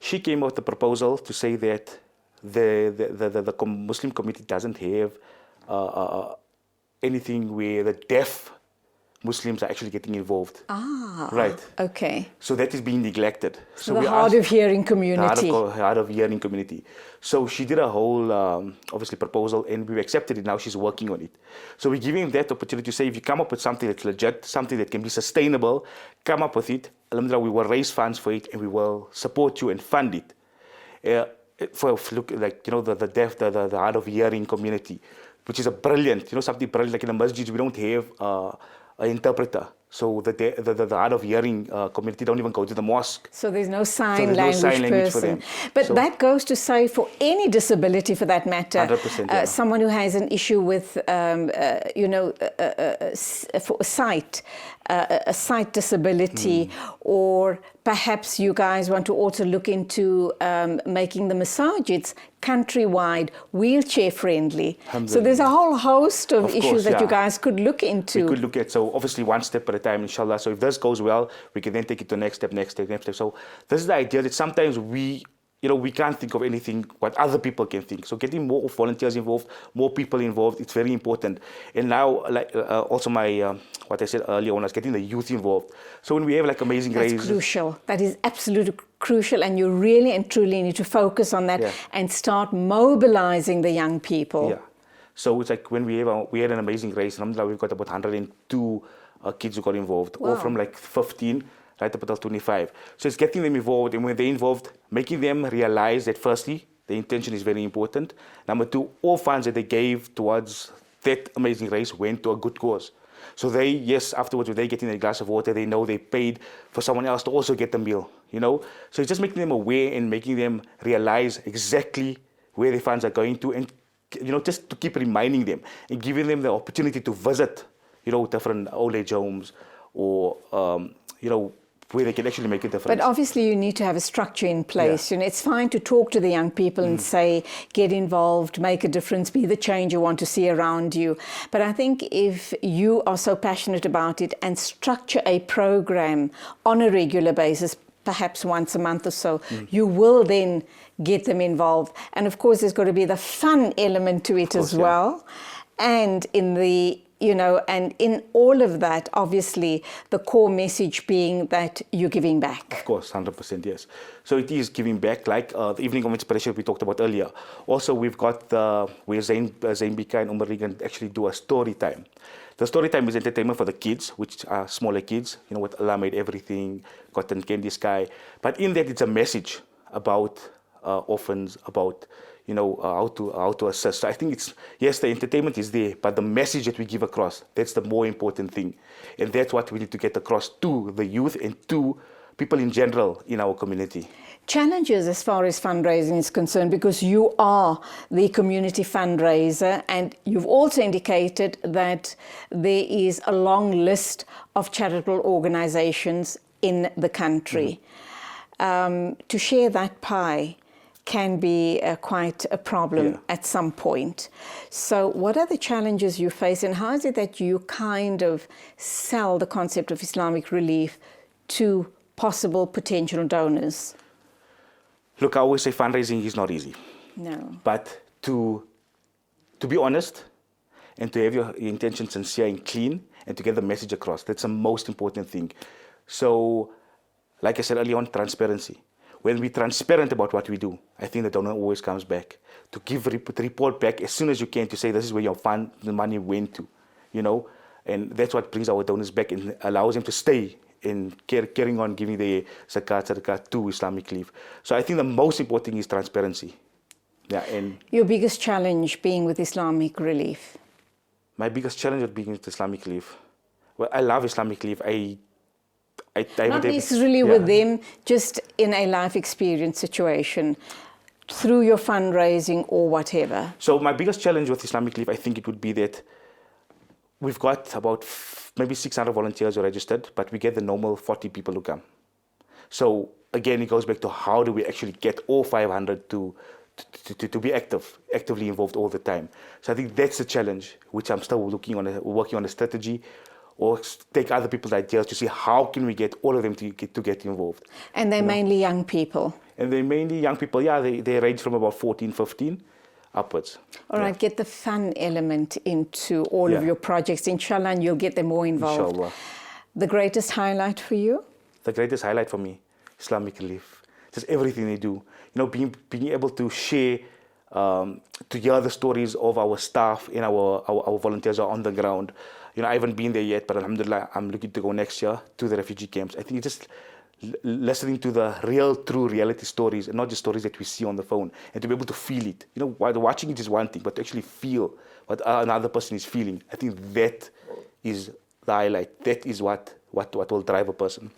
She came up with a proposal to say that the Muslim community doesn't have anything where the deaf Muslims are actually getting involved. Ah, right. Okay. So that is being neglected. So the hard of hearing community. The hard of hearing community. So she did a whole, obviously, proposal, and we accepted it. Now she's working on it. So we're giving that opportunity to say, if you come up with something that's legit, something that can be sustainable, come up with it. Alhamdulillah, we will raise funds for it, and we will support you and fund it. Look, like, you know, the deaf, the hard of hearing community, which is a brilliant, you know, something brilliant. Like in the masjids, we don't have an interpreter. So the hard of hearing community don't even go to the mosque. So there's no sign language person. For them. But so that goes to say for any disability for that matter. 100%, yeah. Someone who has an issue with, you know, for a sight disability, or perhaps you guys want to also look into making the masajids countrywide, wheelchair friendly. So there's a whole host of issues that you guys could look into. We could look at, so obviously one step at a time, inshallah. So if this goes well, we can then take it to next step. So this is the idea that sometimes we can't think of anything what other people can think. So getting more volunteers involved, more people involved, it's very important. And now, like also my, what I said earlier on, is getting the youth involved. So when we have like Amazing Grace. That's crucial. That is absolutely crucial. And you really and truly need to focus on that and start mobilizing the young people. Yeah. So it's like when we had an Amazing Grace, alhamdulillah, we've got about 102 kids who got involved, all from like 15 right up until 25. So it's getting them involved, and when they're involved, making them realize that firstly, the intention is very important. Number two, all funds that they gave towards that Amazing Race went to a good cause. So they, yes, afterwards, when they get in a glass of water, they know they paid for someone else to also get the meal, you know? So it's just making them aware and making them realize exactly where the funds are going to, and, you know, just to keep reminding them and giving them the opportunity to visit, you know, different old age homes or, you know, where they can actually make a difference. But obviously you need to have a structure in place. You know, it's fine to talk to the young people and say, get involved, make a difference, be the change you want to see around you. But I think if you are so passionate about it and structure a program on a regular basis, perhaps once a month or so, you will then get them involved. And of course, there's got to be the fun element to it as well. And in the you know, and in all of that, obviously, the core message being that you're giving back. Of course, 100%, yes. So it is giving back, like the Evening of Inspiration we talked about earlier. Also, we've got where Zain Bika and Umar Regan actually do a story time. The story time is entertainment for the kids, which are smaller kids, you know, what Allah made everything, cotton candy sky. But in that, it's a message about orphans, about, you know, how to assist. So I think it's, yes, the entertainment is there, but the message that we give across, that's the more important thing. And that's what we need to get across to the youth and to people in general in our community. Challenges as far as fundraising is concerned, because you are the community fundraiser, and you've also indicated that there is a long list of charitable organizations in the country. To share that pie can be quite a problem at some point. So what are the challenges you face, and how is it that you kind of sell the concept of Islamic relief to possible potential donors? Look, I always say fundraising is not easy. No. But to be honest and to have your intention sincere and clean and to get the message across, that's the most important thing. So, like I said earlier on, transparency. When we're transparent about what we do, I think the donor always comes back. To give report back as soon as you can, to say this is where your fund, the money went to, you know. And that's what brings our donors back and allows them to stay in carrying on giving the zakat, sadaqah to Islamic Relief. So I think the most important thing is transparency. Yeah, and your biggest challenge being with Islamic Relief? My biggest challenge with being with Islamic Relief, well, I love Islamic Relief. Not necessarily with them, just in a life experience situation, through your fundraising or whatever. So my biggest challenge with Islamic Relief, I think it would be that we've got about maybe 600 volunteers who are registered, but we get the normal 40 people who come. So again, it goes back to how do we actually get all 500 to be actively involved all the time. So I think that's the challenge, which I'm still working on a strategy, or take other people's ideas to see how can we get all of them to get involved. And they're mainly young people? And they're mainly young people, yeah, they range from about 14, 15 upwards. All right, get the fun element into all of your projects, inshallah, and you'll get them more involved. Inshallah. The greatest highlight for you? The greatest highlight for me, Islamic Relief. Just everything they do. You know, being able to share, to hear the stories of our staff and our volunteers are on the ground. You know, I haven't been there yet, but alhamdulillah, I'm looking to go next year to the refugee camps. I think it's just listening to the real, true reality stories, and not just stories that we see on the phone, and to be able to feel it. You know, while watching it is one thing, but to actually feel what another person is feeling, I think that is the highlight. That is what will drive a person.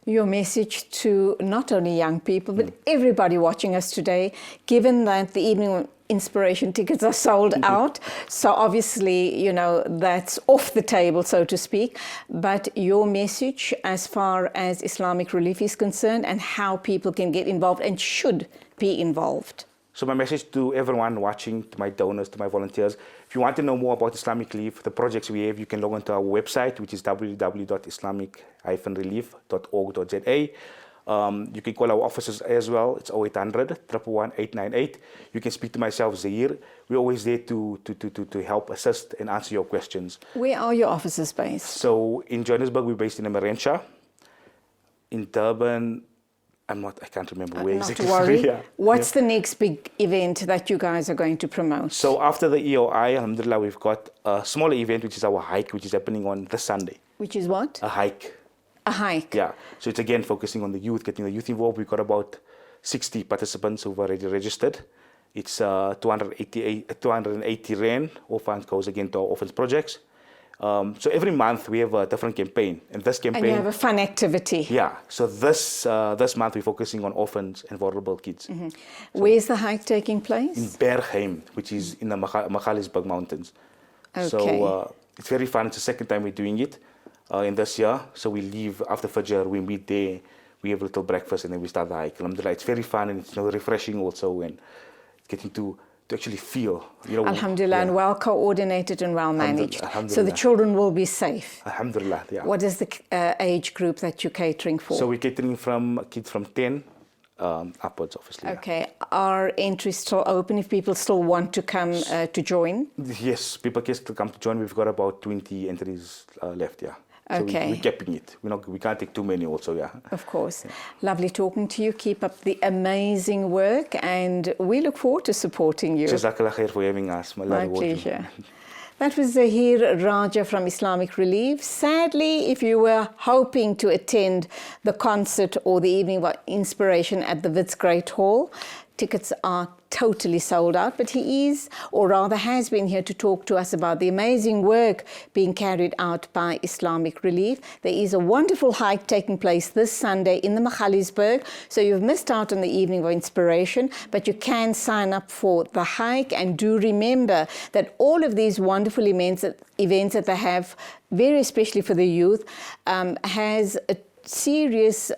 Your message to not only young people, but everybody watching us today, given that the Evening Inspiration tickets are sold out, so obviously, you know, that's off the table, so to speak, but your message as far as Islamic Relief is concerned and how people can get involved and should be involved. So my message to everyone watching, to my donors, to my volunteers, if you want to know more about Islamic Relief, the projects we have, you can log on to our website, which is www.islamic-relief.org.za. You can call our offices as well. It's 0800 111 898. You can speak to myself, Zahir. We're always there to help, assist, and answer your questions. Where are your offices based? So in Johannesburg, we're based in Amarentia. In Durban, I can't remember where exactly. Not to worry. What's the next big event that you guys are going to promote? So after the EOI, alhamdulillah, we've got a smaller event, which is our hike, which is happening on this Sunday. Which is what? A hike. A hike? Yeah. So it's again focusing on the youth, getting the youth involved. We've got about 60 participants who've already registered. It's 280 Rand. All funds goes again to our orphans projects. So every month we have a different campaign, and this campaign. And you have a fun activity. Yeah. So this month we're focusing on orphans and vulnerable kids. Mm-hmm. So where's the hike taking place? In Bergheim, which is in the Magaliesberg Mountains. Okay. So it's very fun. It's the second time we're doing it in this year. So we leave after Fajr, we meet there, we have a little breakfast, and then we start the hike. Alhamdulillah, it's very fun, and it's refreshing also, and getting to actually feel, you know. Alhamdulillah, and well coordinated and well managed. Alhamdulillah. So the children will be safe. Alhamdulillah, yeah. What is the age group that you're catering for? So we're catering from kids from 10 upwards, obviously. Yeah. Okay. Are entries still open if people still want to come to join? Yes, people can still come to join. We've got about 20 entries left, yeah. So Okay. we're capping it. We can't take too many also, yeah. Of course. Lovely talking to you. Keep up the amazing work and we look forward to supporting you. Jazakallah khair for having us. My pleasure. That was Zahir Raja from Islamic Relief. Sadly, if you were hoping to attend the concert or the evening of inspiration at the Wits Great Hall, tickets are totally sold out, but he is, or rather has been here to talk to us about the amazing work being carried out by Islamic Relief. There is a wonderful hike taking place this Sunday in the Magaliesberg, so you've missed out on the evening of inspiration, but you can sign up for the hike, and do remember that all of these wonderful events that they have, very especially for the youth, has a serious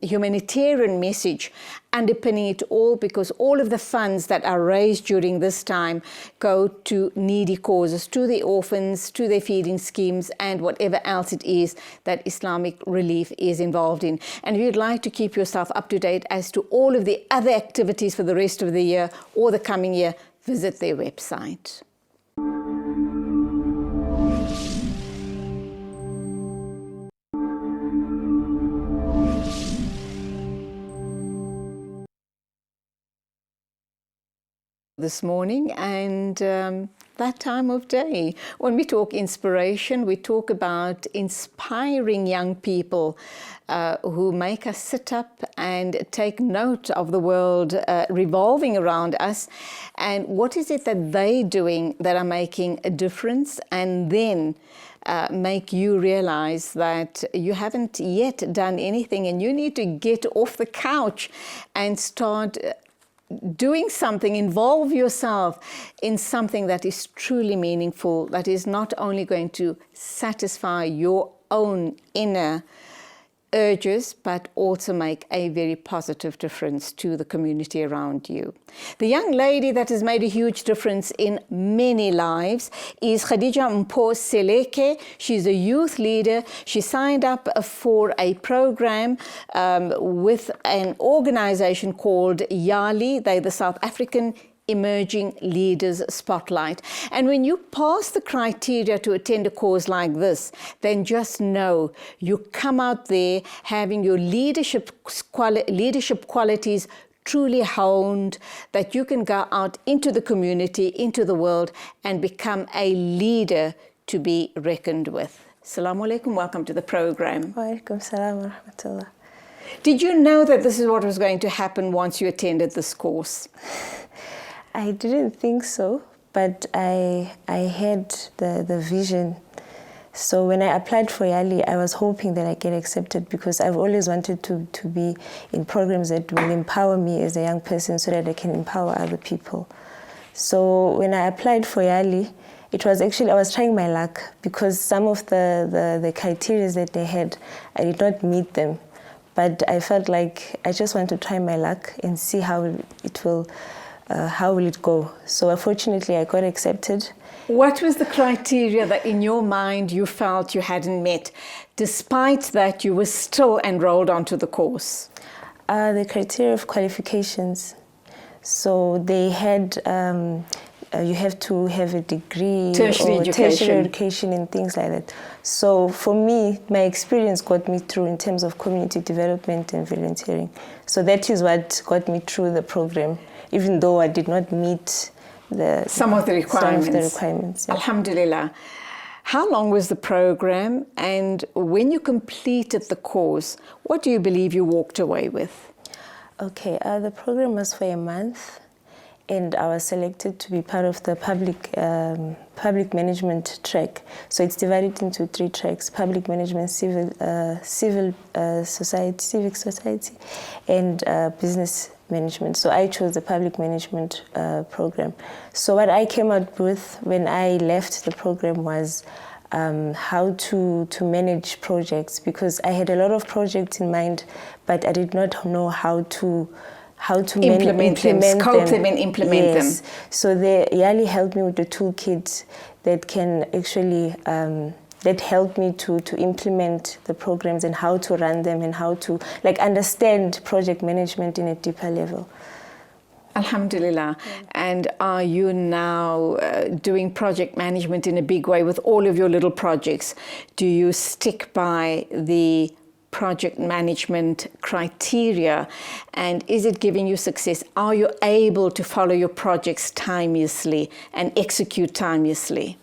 humanitarian message underpinning it all, because all of the funds that are raised during this time go to needy causes, to the orphans, to their feeding schemes, and whatever else it is that Islamic Relief is involved in. And if you'd like to keep yourself up to date as to all of the other activities for the rest of the year or the coming year, visit their website. This morning, and that time of day. When we talk inspiration, we talk about inspiring young people who make us sit up and take note of the world revolving around us, and what is it that they're doing that are making a difference, and then make you realize that you haven't yet done anything and you need to get off the couch and start doing something, involve yourself in something that is truly meaningful, that is not only going to satisfy your own inner urges, but also make a very positive difference to the community around you. The young lady that has made a huge difference in many lives is Khadija Mpho Seleke. She's a youth leader. She signed up for a program with an organization called YALI. They're the South African Emerging Leaders Spotlight. And when you pass the criteria to attend a course like this, then just know you come out there having your leadership qualities truly honed, that you can go out into the community, into the world, and become a leader to be reckoned with. Assalamu alaikum, welcome to the program. Wa alaikum salam wa rahmatullah. Did you know that this is what was going to happen once you attended this course? I didn't think so, but I had the vision. So when I applied for YALI, I was hoping that I get accepted, because I've always wanted to be in programs that will empower me as a young person so that I can empower other people. So when I applied for YALI, it was actually, I was trying my luck, because some of the criteria that they had, I did not meet them. But I felt like I just want to try my luck and see how will it go. So unfortunately, I got accepted. What was the criteria that in your mind you felt you hadn't met? Despite that, you were still enrolled onto the course. The criteria of qualifications. So they had, you have to have a degree, tertiary education and things like that. So for me, my experience got me through in terms of community development and volunteering. So that is what got me through the program, even though I did not meet some of the requirements. Yeah. Alhamdulillah. How long was the program, and when you completed the course, what do you believe you walked away with? Okay, the program was for a month, and I was selected to be part of the public management track. So it's divided into 3 tracks: public management, civic society, and business management. So I chose the public management program. So what I came out with when I left the program was how to manage projects, because I had a lot of projects in mind, but I did not know how to implement them, scope them and implement them. So the YALI helped me with the toolkit that can actually that helped me to implement the programs and how to run them and how to understand project management in a deeper level. Alhamdulillah. And are you now doing project management in a big way with all of your little projects? Do you stick by the project management criteria, and is it giving you success? Are you able to follow your projects timeously and execute timeously?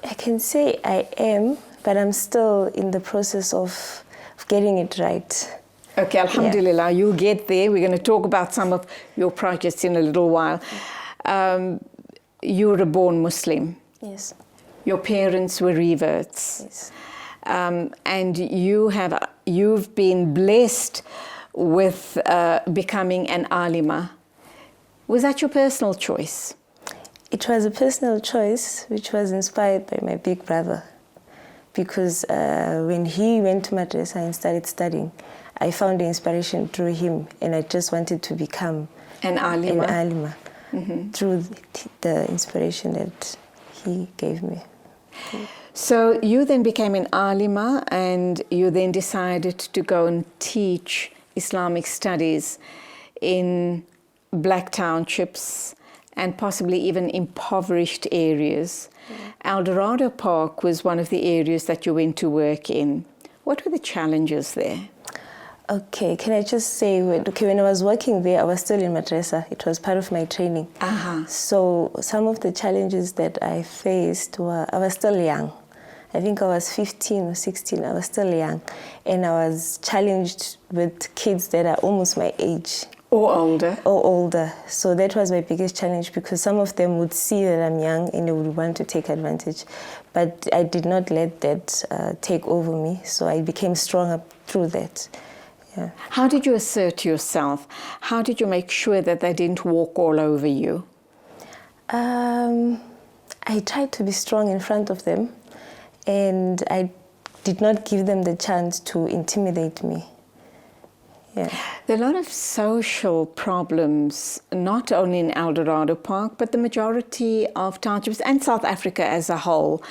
I can say I am, but I'm still in the process of getting it right. Okay, alhamdulillah, you'll get there. We're going to talk about some of your projects in a little while. You were a born Muslim. Yes. Your parents were reverts. Yes. And you've been blessed with becoming an alima. Was that your personal choice? It was a personal choice which was inspired by my big brother, because when he went to madrasa and started studying, I found the inspiration through him, and I just wanted to become an alima, through the inspiration that he gave me. So you then became an alima, and you then decided to go and teach Islamic studies in black townships and possibly even impoverished areas. El Dorado Park was one of the areas that you went to work in. What were the challenges there? Okay, can I just say, when I was working there, I was still in madrasa. It was part of my training. So some of the challenges that I faced were, I was still young. I think I was 15 or 16, I was still young. And I was challenged with kids that are almost my age. Or older. Or older. So that was my biggest challenge, because some of them would see that I'm young and they would want to take advantage. But I did not let that take over me, so I became stronger through that. Yeah. How did you assert yourself? How did you make sure that they didn't walk all over you? I tried to be strong in front of them, and I did not give them the chance to intimidate me. Yeah. There are a lot of social problems, not only in El Dorado Park, but the majority of townships and South Africa as a whole.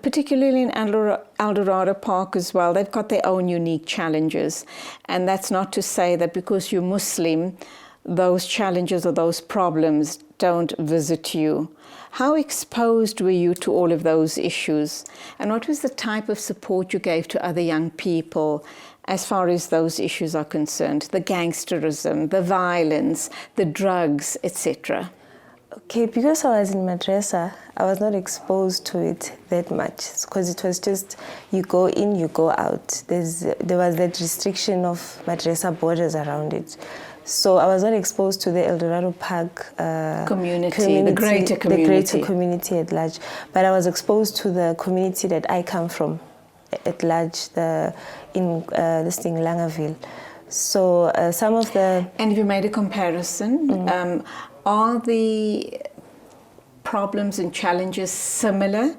Particularly in El Dorado Park as well, they've got their own unique challenges. And that's not to say that because you're Muslim, those challenges or those problems don't visit you. How exposed were you to all of those issues? And what was the type of support you gave to other young people as far as those issues are concerned? The gangsterism, the violence, the drugs, etc. Okay, because I was in madrasa, I was not exposed to it that much, because it was just you go in, you go out. There was that restriction of madrasa borders around it. So I was not exposed to the El Dorado Park community, the greater community at large. But I was exposed to the community that I come from at large, in Langaville. So some of the... And if you made a comparison, are the problems and challenges similar?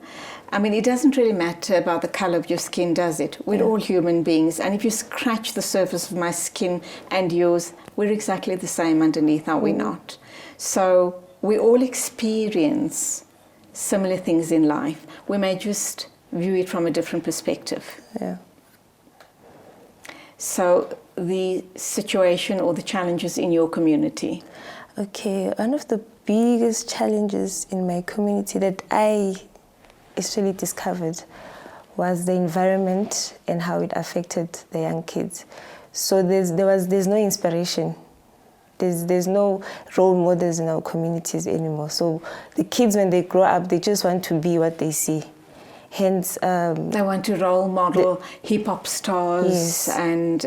I mean, it doesn't really matter about the color of your skin, does it? We're all human beings. And if you scratch the surface of my skin and yours, we're exactly the same underneath, are we not? So we all experience similar things in life. We may just view it from a different perspective. Yeah. So the situation or the challenges in your community? Okay, one of the biggest challenges in my community that I actually discovered was the environment and how it affected the young kids. So there's no inspiration. There's no role models in our communities anymore. So the kids, when they grow up, they just want to be what they see. Hence, they want to role model hip-hop stars and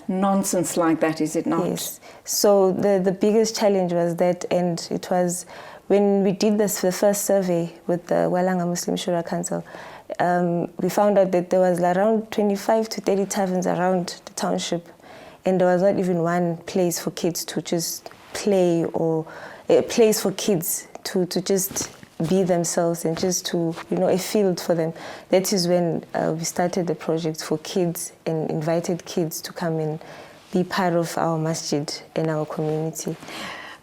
nonsense like that, is it not? Yes. So the biggest challenge was that, and it was when we did the first survey with the Walanga Muslim Shura Council, we found out that there was around 25 to 30 taverns around the township, and there was not even one place for kids to just play, or a place for kids to just be themselves, and just to, a field for them. That is when we started the project for kids and invited kids to come and be part of our masjid and our community.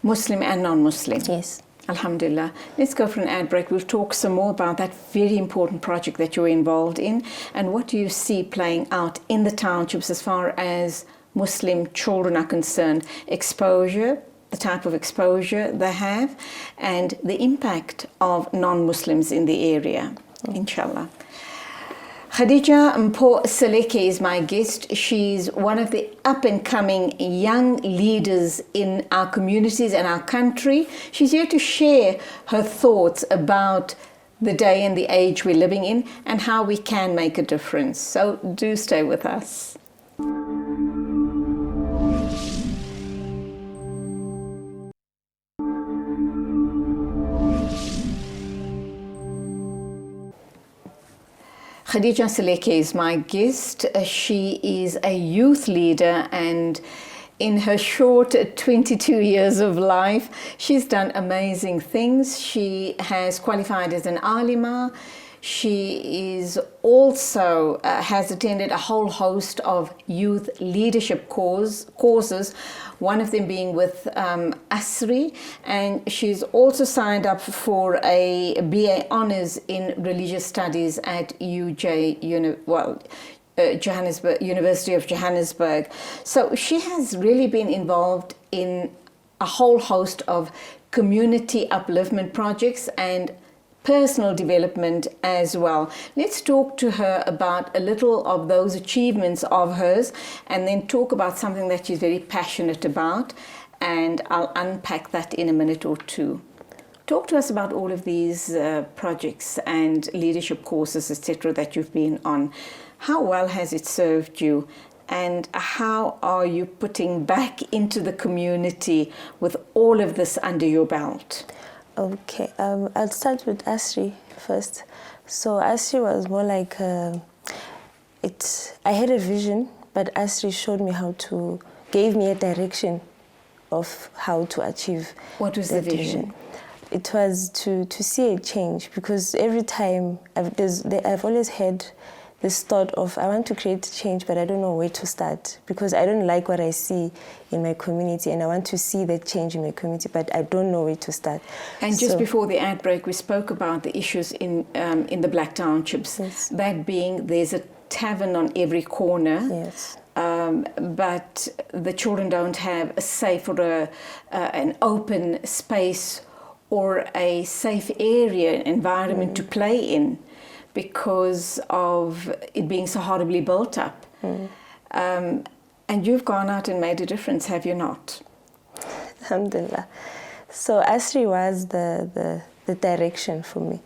Muslim and non-Muslim? Yes. Alhamdulillah. Let's go for an ad break. We'll talk some more about that very important project that you're involved in and what do you see playing out in the townships as far as Muslim children are concerned. Exposure, the type of exposure they have, and the impact of non-Muslims in the area, inshallah. Khadija Mpo Seleke is my guest. She's one of the up-and-coming young leaders in our communities and our country. She's here to share her thoughts about the day and the age we're living in and how we can make a difference. So do stay with us. Khadija Seleke is my guest. She is a youth leader, and in her short 22 years of life, she's done amazing things. She has qualified as an alima. She is also has attended a whole host of youth leadership courses, one of them being with ASRI, and she's also signed up for a BA Honours in Religious Studies at Johannesburg, University of Johannesburg. So she has really been involved in a whole host of community upliftment projects and personal development as well. Let's talk to her about a little of those achievements of hers and then talk about something that she's very passionate about, and I'll unpack that in a minute or two. Talk to us about all of these projects and leadership courses, etc., that you've been on. How well has it served you, and how are you putting back into the community with all of this under your belt? Okay, I'll start with ASRI first. So ASRI was more like, I had a vision, but ASRI showed me gave me a direction of how to achieve. What was the vision? It was to see a change, because every time I've always had this thought of, I want to create change, but I don't know where to start, because I don't like what I see in my community, and I want to see the change in my community, but I don't know where to start. And just before the ad break, we spoke about the issues in the Black Townships. Yes. That being, there's a tavern on every corner. Yes. But the children don't have a safe or an open space or a safe area, environment to play in, because of it being so horribly built up. And you've gone out and made a difference, have you not? Alhamdulillah. So ASRI was the direction for me.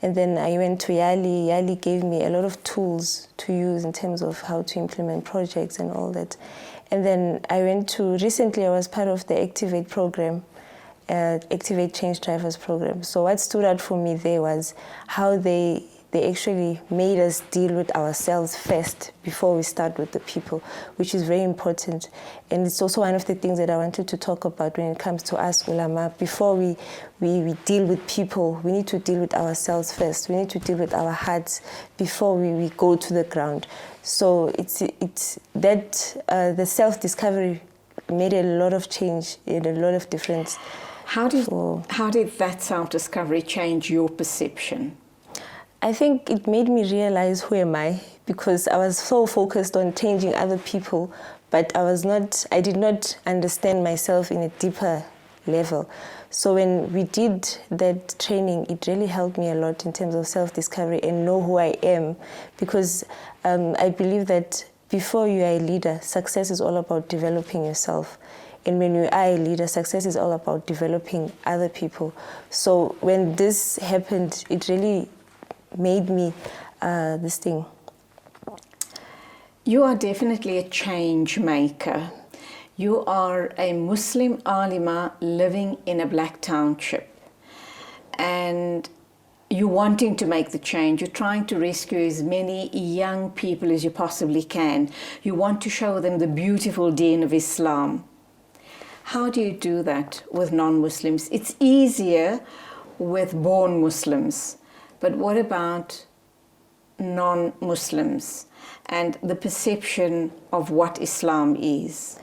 And then I went to Yali. Yali gave me a lot of tools to use in terms of how to implement projects and all that. And then recently I was part of the Activate program, Activate Change Drivers program. So what stood out for me there was how they actually made us deal with ourselves first before we start with the people, which is very important. And it's also one of the things that I wanted to talk about when it comes to us ulama. Before we deal with people, we need to deal with ourselves first. We need to deal with our hearts before we go to the ground. So it's that the self-discovery made a lot of change, made a lot of difference. How did that self-discovery change your perception? I think it made me realize who am I, because I was so focused on changing other people, but I did not understand myself in a deeper level. So when we did that training, it really helped me a lot in terms of self-discovery and know who I am, because I believe that before you are a leader, success is all about developing yourself. And when you are a leader, success is all about developing other people. So when this happened, it really made me this thing. You are definitely a change maker. You are a Muslim alima living in a black township, and you're wanting to make the change. You're trying to rescue as many young people as you possibly can. You want to show them the beautiful deen of Islam. How do you do that with non-Muslims? It's easier with born Muslims. But what about non-Muslims and the perception of what Islam is?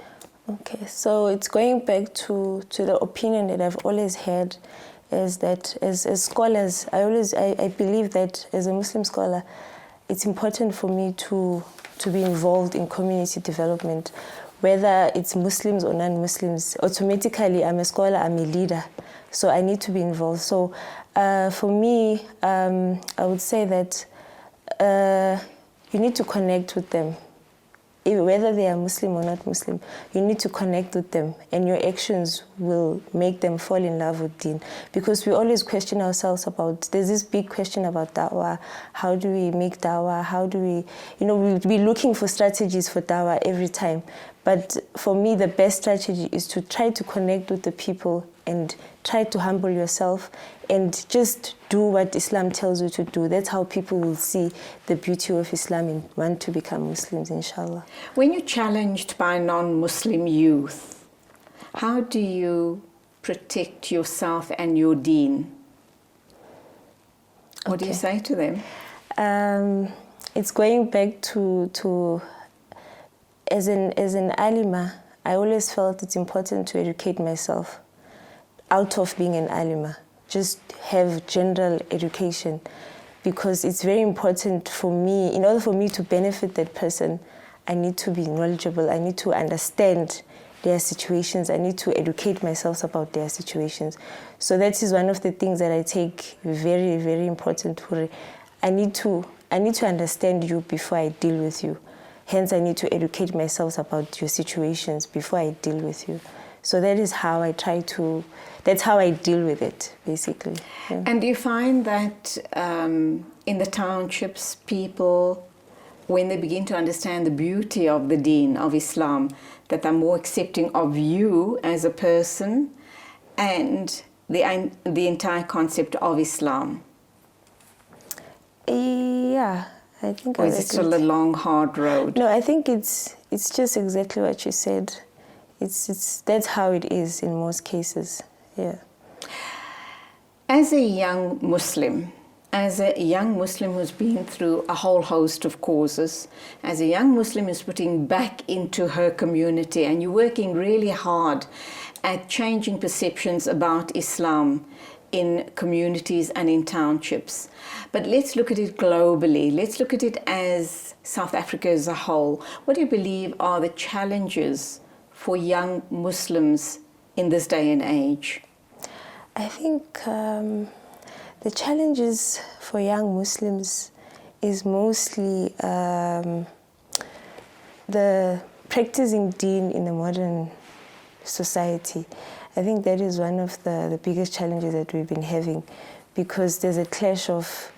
Okay, so it's going back to the opinion that I've always had, is that as scholars, I believe that as a Muslim scholar, it's important for me to be involved in community development, whether it's Muslims or non-Muslims. Automatically, I'm a scholar, I'm a leader, so I need to be involved. So for me, I would say that you need to connect with them. Whether they are Muslim or not Muslim, you need to connect with them, and your actions will make them fall in love with Deen. Because we always question ourselves about, there's this big question about da'wah. How do we make da'wah? How do we, we're looking for strategies for da'wah every time. But for me, the best strategy is to try to connect with the people and try to humble yourself and just do what Islam tells you to do. That's how people will see the beauty of Islam and want to become Muslims, inshallah. When you're challenged by non-Muslim youth, how do you protect yourself and your deen? What do you say to them? It's going back to as an alima, I always felt it's important to educate myself out of being an alima. Just have general education, because it's very important for me. In order for me to benefit that person, I need to be knowledgeable. I need to understand their situations. I need to educate myself about their situations. So that is one of the things that I take very, very important. I need to understand you before I deal with you. Hence, I need to educate myself about your situations before I deal with you. So that is how that's how I deal with it, basically. Yeah. And do you find that in the townships, people, when they begin to understand the beauty of the deen of Islam, that they're more accepting of you as a person and the entire concept of Islam? Yeah, I think. Or is it still a long, hard road? No, I think it's just exactly what you said. That's how it is in most cases. Yeah. As a young Muslim who's been through a whole host of causes, as a young Muslim who's putting back into her community, and you're working really hard at changing perceptions about Islam in communities and in townships. But let's look at it globally. Let's look at it as South Africa as a whole. What do you believe are the challenges for young Muslims in this day and age? I think the challenges for young Muslims is mostly the practicing deen in a modern society. I think that is one of the biggest challenges that we've been having, because there's a clash of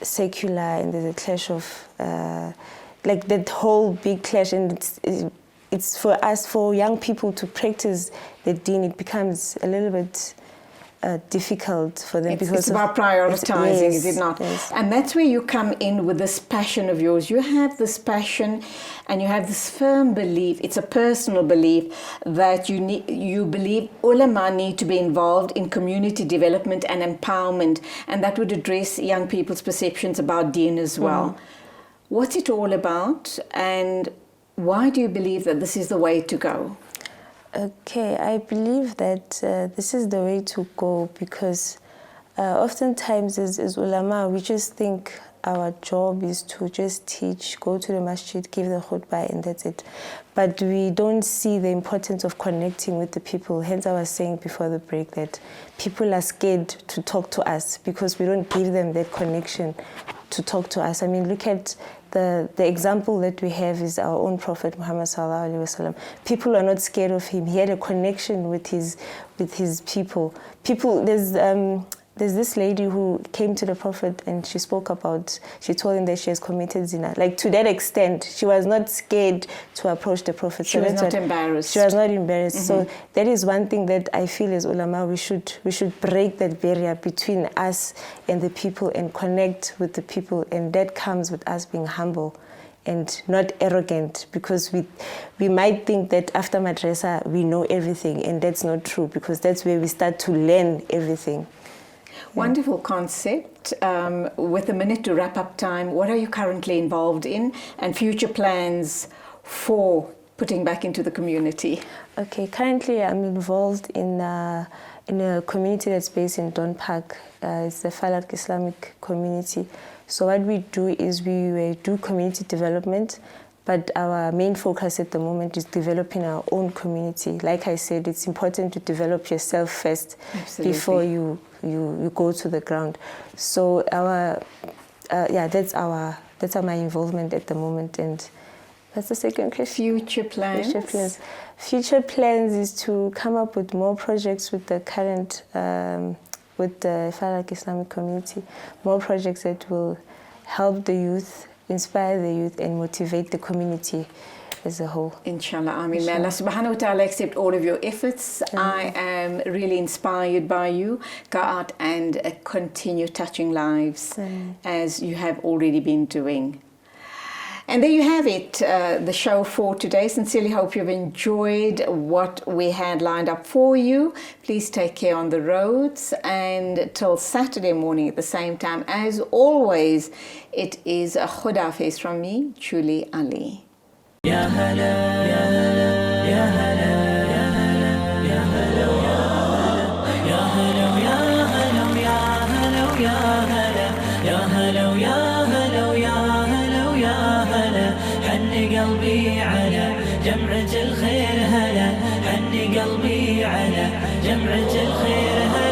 secular and there's a clash of like that whole big clash, and it's for us, for young people to practice the deen, it becomes a little bit difficult for them. It's about prioritizing, yes, is it not? Yes. And that's where you come in with this passion of yours. You have this passion and you have this firm belief, it's a personal belief, that you believe ulama need to be involved in community development and empowerment, and that would address young people's perceptions about deen as well. What's it all about, and why do you believe that this is the way to go? Okay, I believe that this is the way to go, because oftentimes as ulama, we just think our job is to just teach, go to the masjid, give the khutbah, and that's it. But we don't see the importance of connecting with the people. Hence, I was saying before the break that people are scared to talk to us because we don't give them that connection to talk to us. I mean, look at the example that we have is our own Prophet Muhammad sallallahu alaihi wasallam. People are not scared of him. He had a connection with his people. There's this lady who came to the Prophet and she told him that she has committed zina. Like, to that extent, she was not scared to approach the Prophet. She was not embarrassed. She was not embarrassed. So that is one thing that I feel as ulama, we should break that barrier between us and the people and connect with the people. And that comes with us being humble and not arrogant, because we might think that after madrasa we know everything, and that's not true, because that's where we start to learn everything. Wonderful concept. With a minute to wrap up time, what are you currently involved in and future plans for putting back into the community? Okay, currently I'm involved in a in a community that's based in Don Park. It's the Falak Islamic community. So what we do is we do community development, but our main focus at the moment is developing our own community. Like I said, it's important to develop yourself first. Absolutely. Before you go to the ground. So that's my involvement at the moment. And that's the second question. Future plans? Future plans is to come up with more projects with the current, with the Falak Islamic community, more projects that will help the youth, inspire the youth, and motivate the community as a whole. Inshallah, Ameen. May Allah subhanahu wa ta'ala accept all of your efforts. I am really inspired by you. Go out and continue touching lives as you have already been doing. And there you have it, the show for today. Sincerely hope you've enjoyed what we had lined up for you. Please take care on the roads, and till Saturday morning at the same time, as always, it is a Khudafiz from me, Julie Alli. يا هلا يا هلا يا هلا يا هلا يا هلا يا هلا يا هلا يا هلا يا هلا يا هلا يا هلا يا هلا يا هلا حن قلبي على جمعة الخير هلا حن قلبي على جمعة الخير هلا